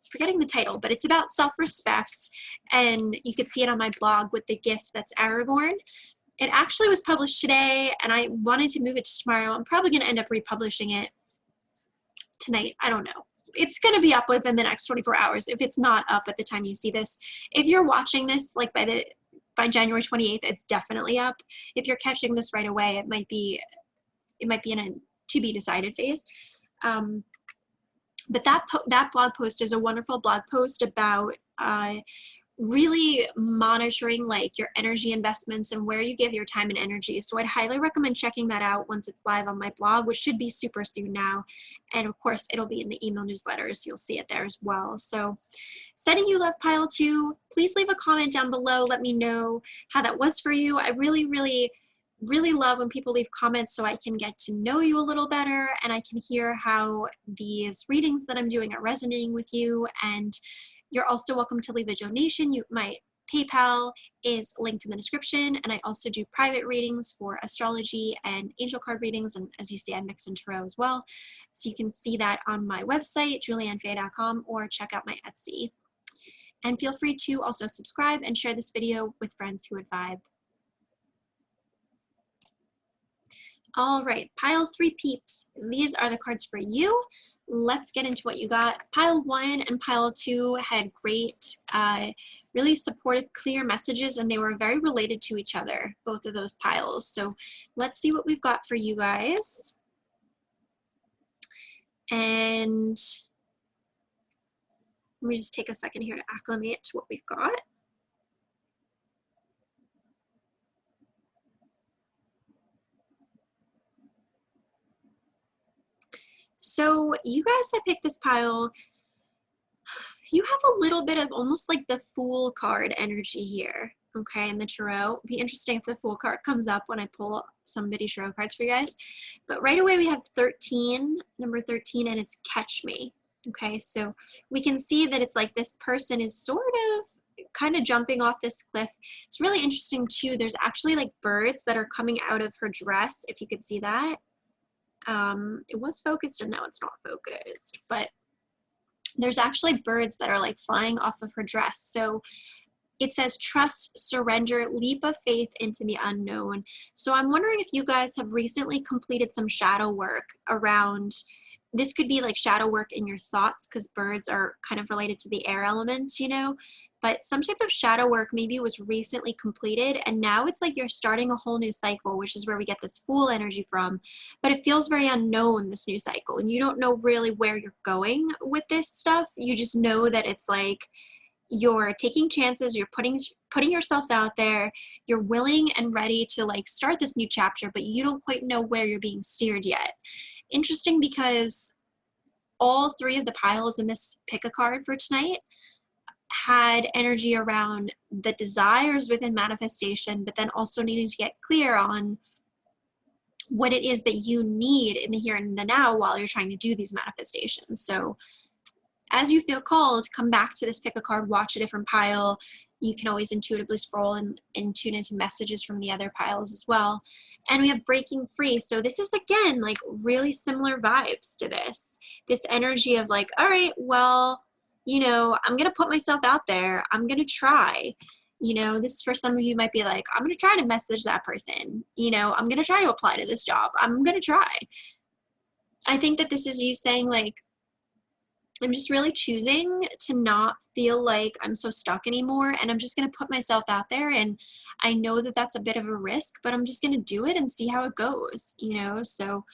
forgetting the title, but it's about self-respect, and you could see it on my blog with the gift that's Aragorn. It actually was published today, and I wanted to move it to tomorrow. I'm probably going to end up republishing it tonight. I don't know. It's going to be up within the next 24 hours if it's not up at the time you see this. If you're watching this like by January 28th, it's definitely up. If you're catching this right away, it might be in a to be decided phase. But that blog post is a wonderful blog post about really monitoring like your energy investments and where you give your time and energy. So I'd highly recommend checking that out once it's live on my blog, which should be super soon now. And of course, it'll be in the email newsletters. You'll see it there as well. So sending you love, pile 2. Please leave a comment down below. Let me know how that was for you. I really, really, really love when people leave comments so I can get to know you a little better and I can hear how these readings that I'm doing are resonating with you. And you're also welcome to leave a donation. My PayPal is linked in the description, and I also do private readings for astrology and angel card readings, and as you see, I mix in tarot as well. So you can see that on my website, juliannefay.com, or check out my Etsy. And feel free to also subscribe and share this video with friends who would vibe. All right, pile 3 peeps. These are the cards for you. Let's get into what you got. Pile 1 and pile 2 had great, really supportive, clear messages, and they were very related to each other, both of those piles. So let's see what we've got for you guys. And let me just take a second here to acclimate to what we've got. So you guys that picked this pile, you have a little bit of almost like the Fool card energy here, okay, in the tarot. It'd be interesting if the Fool card comes up when I pull somebody tarot cards for you guys. But right away we have 13, number 13, and it's Catch Me, okay? So we can see that it's like this person is sort of kind of jumping off this cliff. It's really interesting too. There's actually like birds that are coming out of her dress, if you could see that. It was focused and now it's not focused, but there's actually birds that are like flying off of her dress. So it says trust, surrender, leap of faith into the unknown. So I'm wondering if you guys have recently completed some shadow work around, this could be like shadow work in your thoughts because birds are kind of related to the air elements, you know, but some type of shadow work maybe was recently completed and now it's like you're starting a whole new cycle, which is where we get this Fool energy from. But it feels very unknown, this new cycle, and you don't know really where you're going with this stuff. You just know that it's like you're taking chances, you're putting yourself out there, you're willing and ready to like start this new chapter, but you don't quite know where you're being steered yet. Interesting because all 3 of the piles in this pick a card for tonight had energy around the desires within manifestation, but then also needing to get clear on what it is that you need in the here and the now while you're trying to do these manifestations. So as you feel called, come back to this pick a card, watch a different pile. You can always intuitively scroll and tune into messages from the other piles as well. And we have breaking free. So this is, again, like really similar vibes to this energy of like, all right, well, you know, I'm going to put myself out there. I'm going to try. You know, this for some of you might be like, I'm going to try to message that person. You know, I'm going to try to apply to this job. I'm going to try. I think that this is you saying like, I'm just really choosing to not feel like I'm so stuck anymore, and I'm just going to put myself out there, and I know that that's a bit of a risk, but I'm just going to do it and see how it goes, you know? So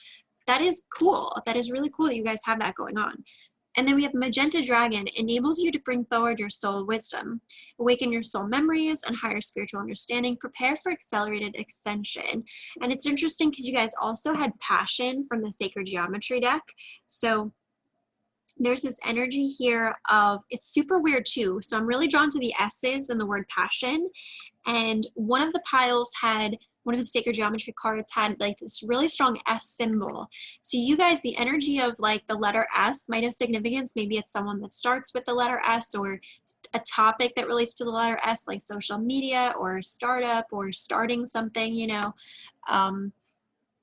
that is cool. That is really cool that you guys have that going on. And then we have Magenta Dragon, enables you to bring forward your soul wisdom, awaken your soul memories and higher spiritual understanding, prepare for accelerated ascension. And it's interesting because you guys also had Passion from the Sacred Geometry deck. So there's this energy here of, it's super weird too. So I'm really drawn to the S's and the word passion. And one of the piles had, one of the Sacred Geometry cards had like this really strong S symbol. So you guys, the energy of like the letter S might have significance. Maybe it's someone that starts with the letter S, or a topic that relates to the letter S, like social media or startup or starting something, you know.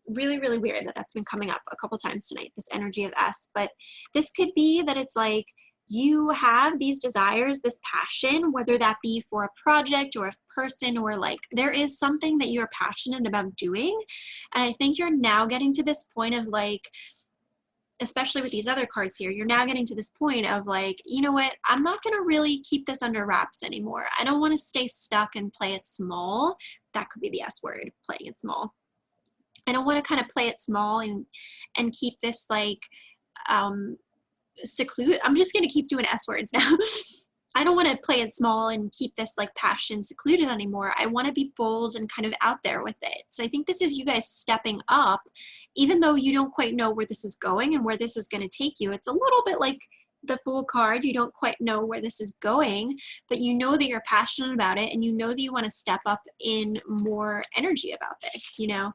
Really, really weird that that's been coming up a couple times tonight, this energy of S. But this could be that it's like you have these desires, this passion, whether that be for a project or a person, or like there is something that you're passionate about doing. And I think you're now getting to this point of like, especially with these other cards here, you're now getting to this point of like, you know what, I'm not going to really keep this under wraps anymore. I don't want to stay stuck and play it small. That could be the S word, playing it small. I don't want to kind of play it small and keep this like seclude. I'm just going to keep doing S words now. I don't want to play it small and keep this like passion secluded anymore. I want to be bold and kind of out there with it. So I think this is you guys stepping up, even though you don't quite know where this is going and where this is going to take you. It's a little bit like the Fool card. You don't quite know where this is going, but you know that you're passionate about it, and you know that you want to step up in more energy about this, you know.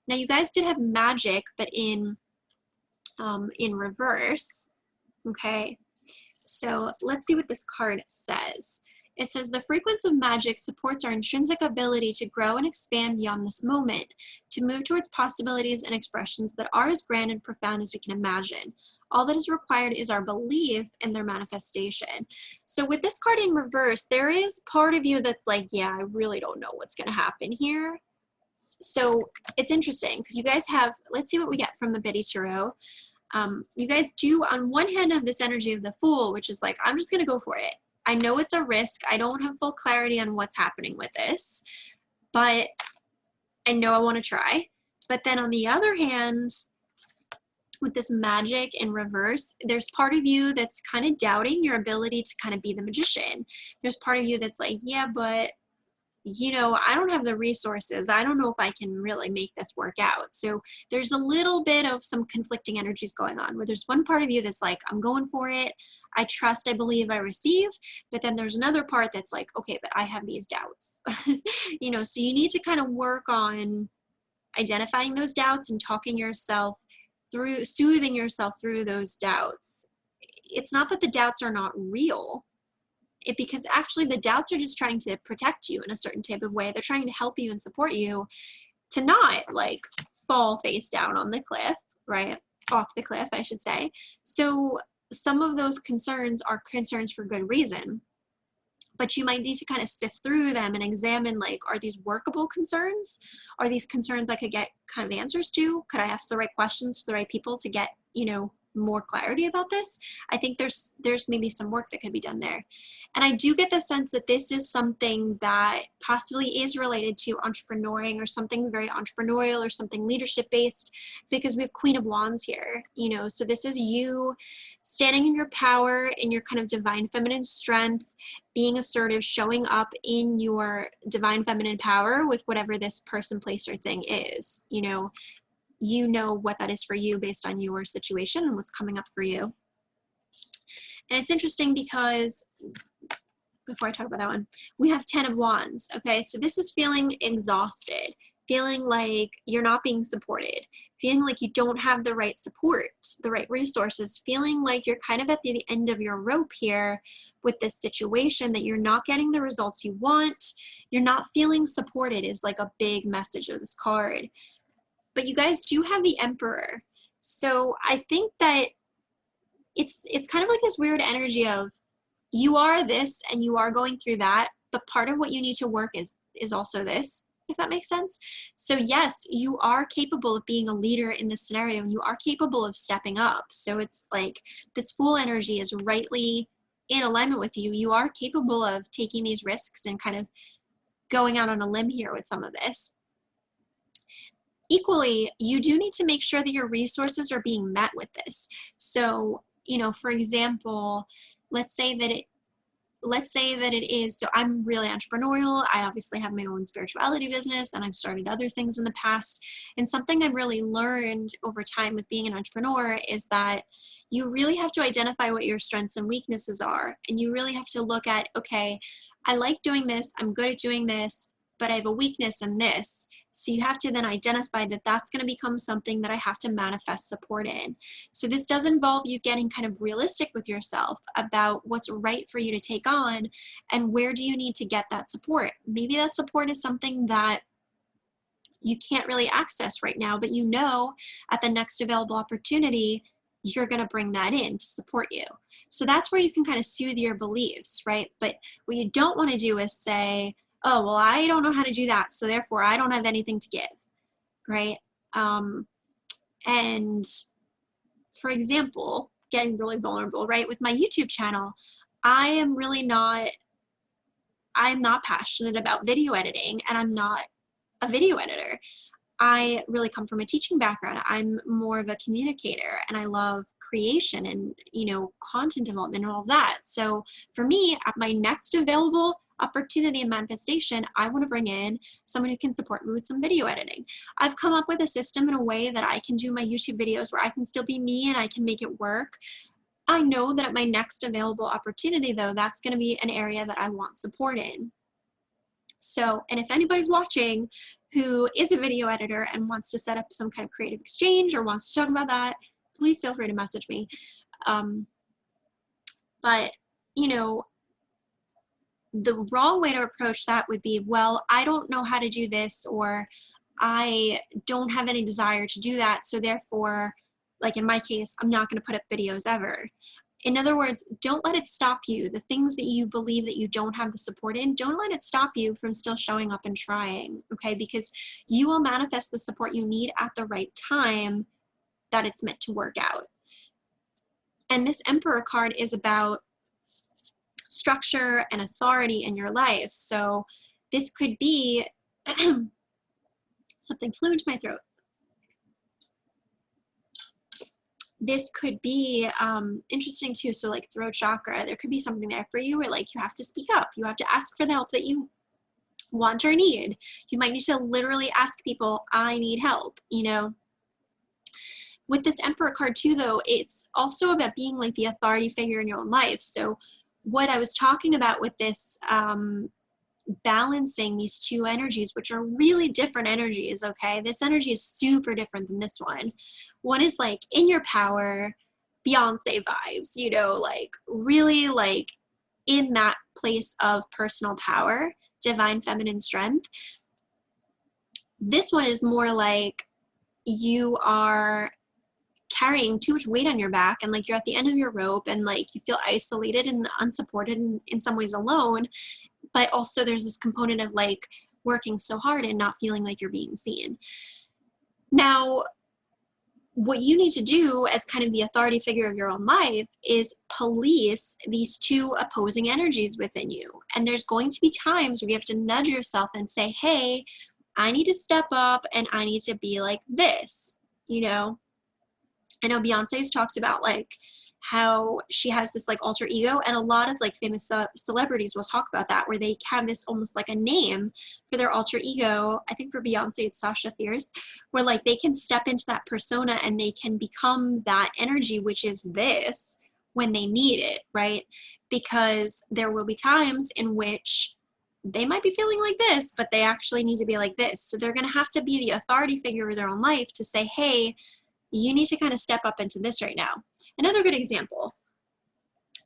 Now you guys did have magic, but in reverse. Okay, so let's see what this card says. It says, the frequency of magic supports our intrinsic ability to grow and expand beyond this moment, to move towards possibilities and expressions that are as grand and profound as we can imagine. All that is required is our belief in their manifestation. So with this card in reverse, there is part of you that's like, yeah, I really don't know what's going to happen here. So it's interesting because you guys have, let's see what we get from the Biddy Tarot. You guys do, on one hand, have this energy of the Fool, which is like, I'm just going to go for it. I know it's a risk. I don't have full clarity on what's happening with this, but I know I want to try. But then on the other hand, with this magic in reverse, there's part of you that's kind of doubting your ability to kind of be the magician. There's part of you that's like, yeah, but you know, I don't have the resources. I don't know if I can really make this work out. So there's a little bit of some conflicting energies going on, where there's one part of you that's like, I'm going for it. I trust, I believe, I receive. But then there's another part that's like, okay, but I have these doubts. You know, so you need to kind of work on identifying those doubts and talking yourself through, soothing yourself through those doubts. It's not that the doubts are not real. Because actually the doubts are just trying to protect you in a certain type of way. They're trying to help you and support you to not like fall face down on the cliff, right? Off the cliff, I should say. So some of those concerns are concerns for good reason, but you might need to kind of sift through them and examine, like, are these workable concerns? Are these concerns I could get kind of answers to? Could I ask the right questions to the right people to get, you know, more clarity about this? I think there's maybe some work that could be done there. And I do get the sense that this is something that possibly is related to entrepreneuring, or something very entrepreneurial, or something leadership based, because we have Queen of Wands here, you know. So this is you standing in your power, in your kind of divine feminine strength, being assertive, showing up in your divine feminine power with whatever this person, place, or thing is. You know what that is for you based on your situation and what's coming up for you. And it's interesting because, before I talk about that one, we have 10 of Wands, okay? So this is feeling exhausted, feeling like you're not being supported, feeling like you don't have the right support, the right resources, feeling like you're kind of at the end of your rope here with this situation, that you're not getting the results you want, you're not feeling supported is like a big message of this card. But you guys do have the Emperor. So I think that it's kind of like this weird energy of, you are this and you are going through that, but part of what you need to work is also this, if that makes sense. So yes, you are capable of being a leader in this scenario, and you are capable of stepping up. So it's like this Fool energy is rightly in alignment with you. You are capable of taking these risks and kind of going out on a limb here with some of this. Equally, you do need to make sure that your resources are being met with this. So, you know, for example, let's say that it is, so I'm really entrepreneurial. I obviously have my own spirituality business, and I've started other things in the past. And something I've really learned over time with being an entrepreneur is that you really have to identify what your strengths and weaknesses are. And you really have to look at, okay, I like doing this, I'm good at doing this, but I have a weakness in this. So you have to then identify that that's going to become something that I have to manifest support in. So this does involve you getting kind of realistic with yourself about what's right for you to take on, and where do you need to get that support. Maybe that support is something that you can't really access right now, but you know at the next available opportunity, you're going to bring that in to support you. So that's where you can kind of soothe your beliefs, right? But what you don't want to do is say, oh, well, I don't know how to do that, so therefore I don't have anything to give, right? And for example, getting really vulnerable, right? With my YouTube channel, I'm not passionate about video editing, and I'm not a video editor. I really come from a teaching background. I'm more of a communicator, and I love creation and, you know, content development and all of that. So for me, at my next available opportunity in manifestation, I want to bring in someone who can support me with some video editing. I've come up with a system in a way that I can do my YouTube videos where I can still be me and I can make it work. I know that at my next available opportunity, though, that's going to be an area that I want support in. So, and if anybody's watching who is a video editor and wants to set up some kind of creative exchange or wants to talk about that, please feel free to message me. But, you know, the wrong way to approach that would be, well, I don't know how to do this, or I don't have any desire to do that, so therefore, like in my case, I'm not going to put up videos ever. In other words, don't let it stop you. The things that you believe that you don't have the support in, don't let it stop you from still showing up and trying, okay? Because you will manifest the support you need at the right time that it's meant to work out. And this Emperor card is about structure and authority in your life. So this could be, something flew into my throat. This could be interesting too. So like throat chakra, there could be something there for you where like you have to speak up. You have to ask for the help that you want or need. You might need to literally ask people, I need help, you know. With this Emperor card too, though, it's also about being like the authority figure in your own life. So what I was talking about with this balancing these two energies, which are really different energies, okay? This energy is super different than this one. One is like in your power, Beyonce vibes, you know, like really like in that place of personal power, divine feminine strength. This one is more like you are carrying too much weight on your back and like you're at the end of your rope and like you feel isolated and unsupported and in some ways alone. But also there's this component of like working so hard and not feeling like you're being seen. Now, what you need to do as kind of the authority figure of your own life is police these two opposing energies within you. And there's going to be times where you have to nudge yourself and say, hey, I need to step up and I need to be like this, you know? I know Beyonce's talked about like how she has this like alter ego, and a lot of like famous celebrities will talk about that, where they have this almost like a name for their alter ego. I think for Beyonce it's Sasha Fierce, where like they can step into that persona and they can become that energy, which is this, when they need it, right? Because there will be times in which they might be feeling like this, but they actually need to be like this. So they're going to have to be the authority figure of their own life to say, hey, you need to kind of step up into this right now. Another good example,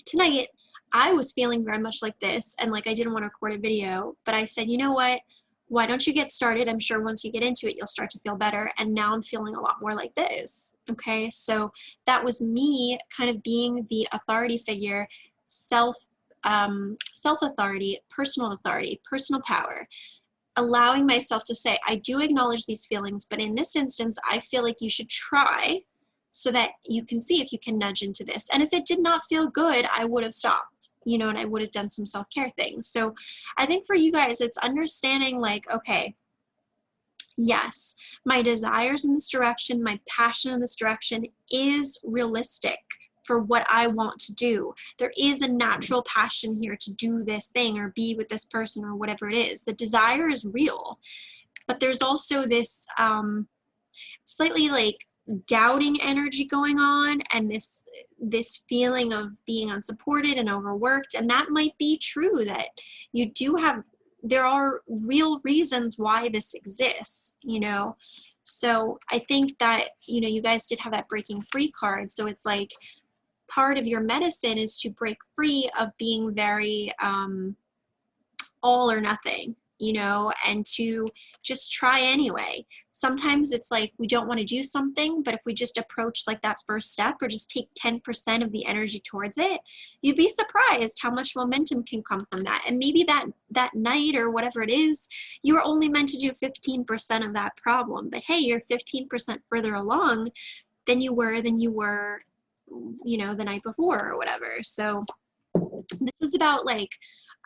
tonight I was feeling very much like this and like I didn't want to record a video, but I said, you know what, why don't you get started? I'm sure once you get into it, you'll start to feel better. And now I'm feeling a lot more like this. Okay, so that was me kind of being the authority figure, self-authority, personal power. Allowing myself to say, I do acknowledge these feelings, but in this instance, I feel like you should try so that you can see if you can nudge into this. And if it did not feel good, I would have stopped, you know, and I would have done some self-care things. So I think for you guys, it's understanding like, okay, yes, my desires in this direction, my passion in this direction is realistic for what I want to do. There is a natural passion here to do this thing or be with this person or whatever it is. The desire is real, but there's also this slightly like doubting energy going on, and this feeling of being unsupported and overworked. And that might be true, that you do have, there are real reasons why this exists, you know? So I think that, you know, you guys did have that breaking free card. So it's like, part of your medicine is to break free of being very all or nothing, you know, and to just try anyway. Sometimes it's like we don't want to do something, but if we just approach like that first step or just take 10% of the energy towards it, you'd be surprised how much momentum can come from that. And maybe that night or whatever it is, you are only meant to do 15% of that problem, but hey, you're 15% further along than you were, you know, the night before or whatever. So this is about like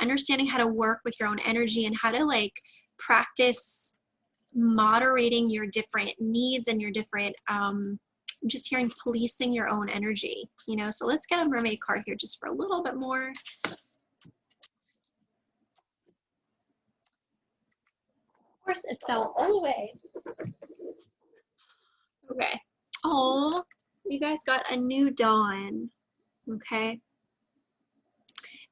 understanding how to work with your own energy and how to like practice moderating your different needs and your different, I'm just hearing policing your own energy, you know. So let's get a mermaid card here just for a little bit more. Of course, it fell all the way. Okay. Oh, you guys got a new dawn. Okay.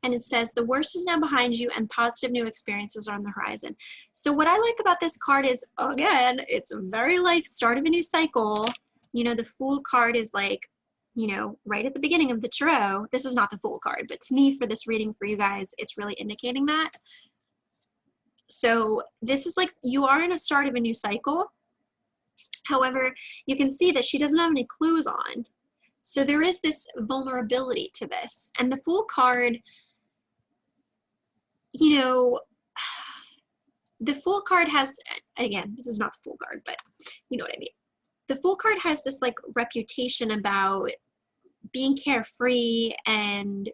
And it says the worst is now behind you and positive new experiences are on the horizon. So what I like about this card is, again, it's very like start of a new cycle. You know, the Fool card is like, you know, right at the beginning of the tarot. This is not the Fool card, but to me, for this reading for you guys, it's really indicating that. So this is like, you are in a start of a new cycle. However, you can see that she doesn't have any clues on. So there is this vulnerability to this. And the Fool card, you know, the Fool card has, again, this is not the Fool card, but you know what I mean. The Fool card has this like reputation about being carefree and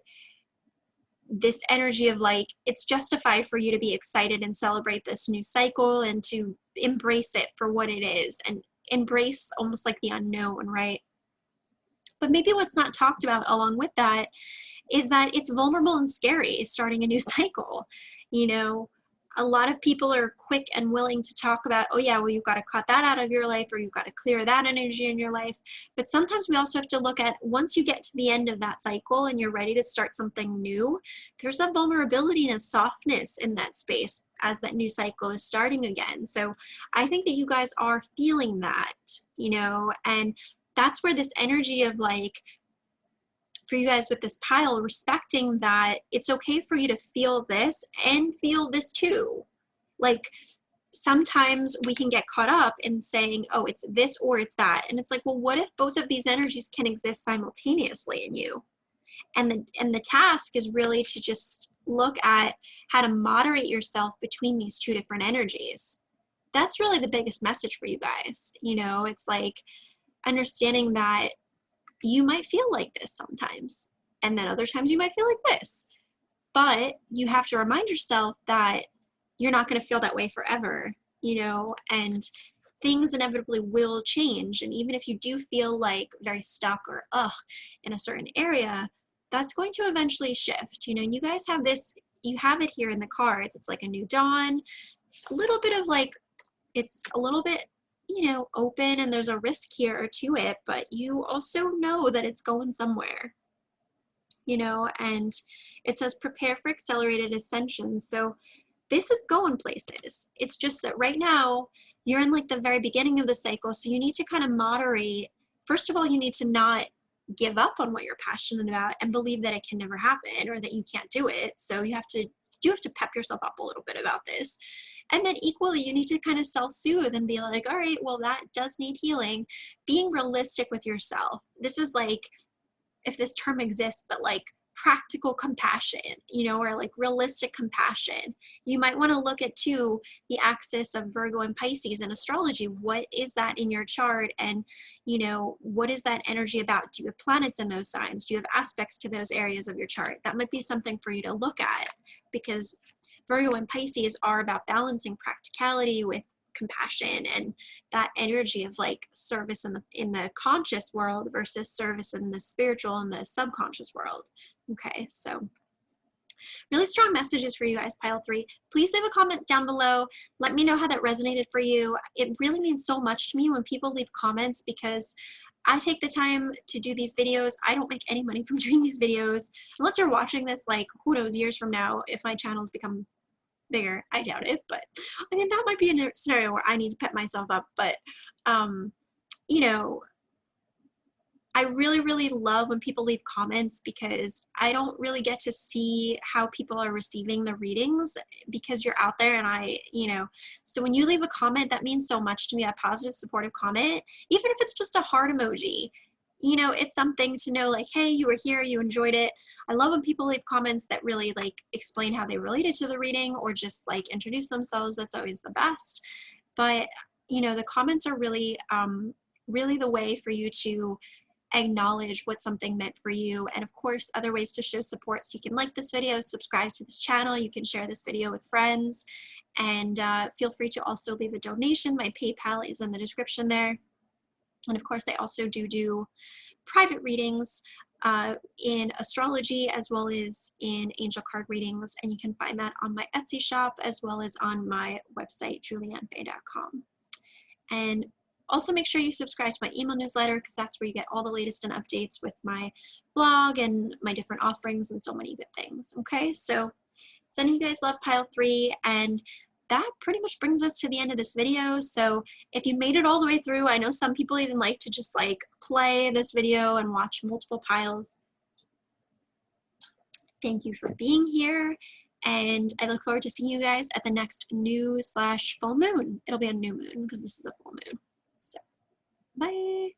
this energy of like, it's justified for you to be excited and celebrate this new cycle and to embrace it for what it is and embrace almost like the unknown, right? But maybe what's not talked about along with that is that it's vulnerable and scary starting a new cycle. You know, a lot of people are quick and willing to talk about, oh yeah, well, you've got to cut that out of your life or you've got to clear that energy in your life. But sometimes we also have to look at, once you get to the end of that cycle and you're ready to start something new, there's a vulnerability and a softness in that space as that new cycle is starting again. So I think that you guys are feeling that, you know, and that's where this energy of like, for you guys with this pile, respecting that it's okay for you to feel this and feel this too. Like sometimes we can get caught up in saying, oh, it's this or it's that. And it's like, well, what if both of these energies can exist simultaneously in you? And the task is really to just look at how to moderate yourself between these two different energies. That's really the biggest message for you guys. You know, it's like understanding that you might feel like this sometimes, and then other times you might feel like this. But you have to remind yourself that you're not going to feel that way forever, you know, and things inevitably will change. And even if you do feel like very stuck or in a certain area, that's going to eventually shift. You know, you guys have this, you have it here in the cards. It's like a new dawn, a little bit of like, it's a little bit, you know, open and there's a risk here to it, but you also know that it's going somewhere, you know, and it says prepare for accelerated ascension. So this is going places. It's just that right now you're in like the very beginning of the cycle. So you need to kind of moderate. First of all, you need to not give up on what you're passionate about and believe that it can never happen or that you can't do it. So you have to pep yourself up a little bit about this. And then equally, you need to kind of self-soothe and be like, all right, well, that does need healing. Being realistic with yourself. This is like, if this term exists, but like practical compassion, you know, or like realistic compassion. You might want to look at too the axis of Virgo and Pisces in astrology. What is that in your chart? And, you know, what is that energy about? Do you have planets in those signs? Do you have aspects to those areas of your chart? That might be something for you to look at, because Virgo and Pisces are about balancing practicality with compassion and that energy of like service in the conscious world versus service in the spiritual and the subconscious world. Okay, so really strong messages for you guys, pile 3. Please leave a comment down below. Let me know how that resonated for you. It really means so much to me when people leave comments, because I take the time to do these videos. I don't make any money from doing these videos unless you're watching this like who knows years from now, if my channel's become bigger. I doubt it, but I mean, that might be a scenario where I need to pep myself up. But you know, I really, really love when people leave comments, because I don't really get to see how people are receiving the readings because you're out there, and I, you know, so when you leave a comment, that means so much to me, a positive, supportive comment, even if it's just a heart emoji. You know, it's something to know like, hey, you were here, you enjoyed it. I love when people leave comments that really like explain how they related to the reading or just like introduce themselves. That's always the best. But, you know, the comments are really, really the way for you to acknowledge what something meant for you. And of course, other ways to show support. So you can like this video, subscribe to this channel, you can share this video with friends. And feel free to also leave a donation. My PayPal is in the description there. And of course, I also do private readings in astrology as well as in angel card readings, and you can find that on my Etsy shop as well as on my website, juliannefay.com. And also make sure you subscribe to my email newsletter, because that's where you get all the latest and updates with my blog and my different offerings and so many good things. Okay, so sending you guys love, pile 3, and that pretty much brings us to the end of this video. So if you made it all the way through, I know some people even like to just like play this video and watch multiple piles. Thank you for being here, and I look forward to seeing you guys at the next new/full moon. It'll be a new moon because this is a full moon. So bye.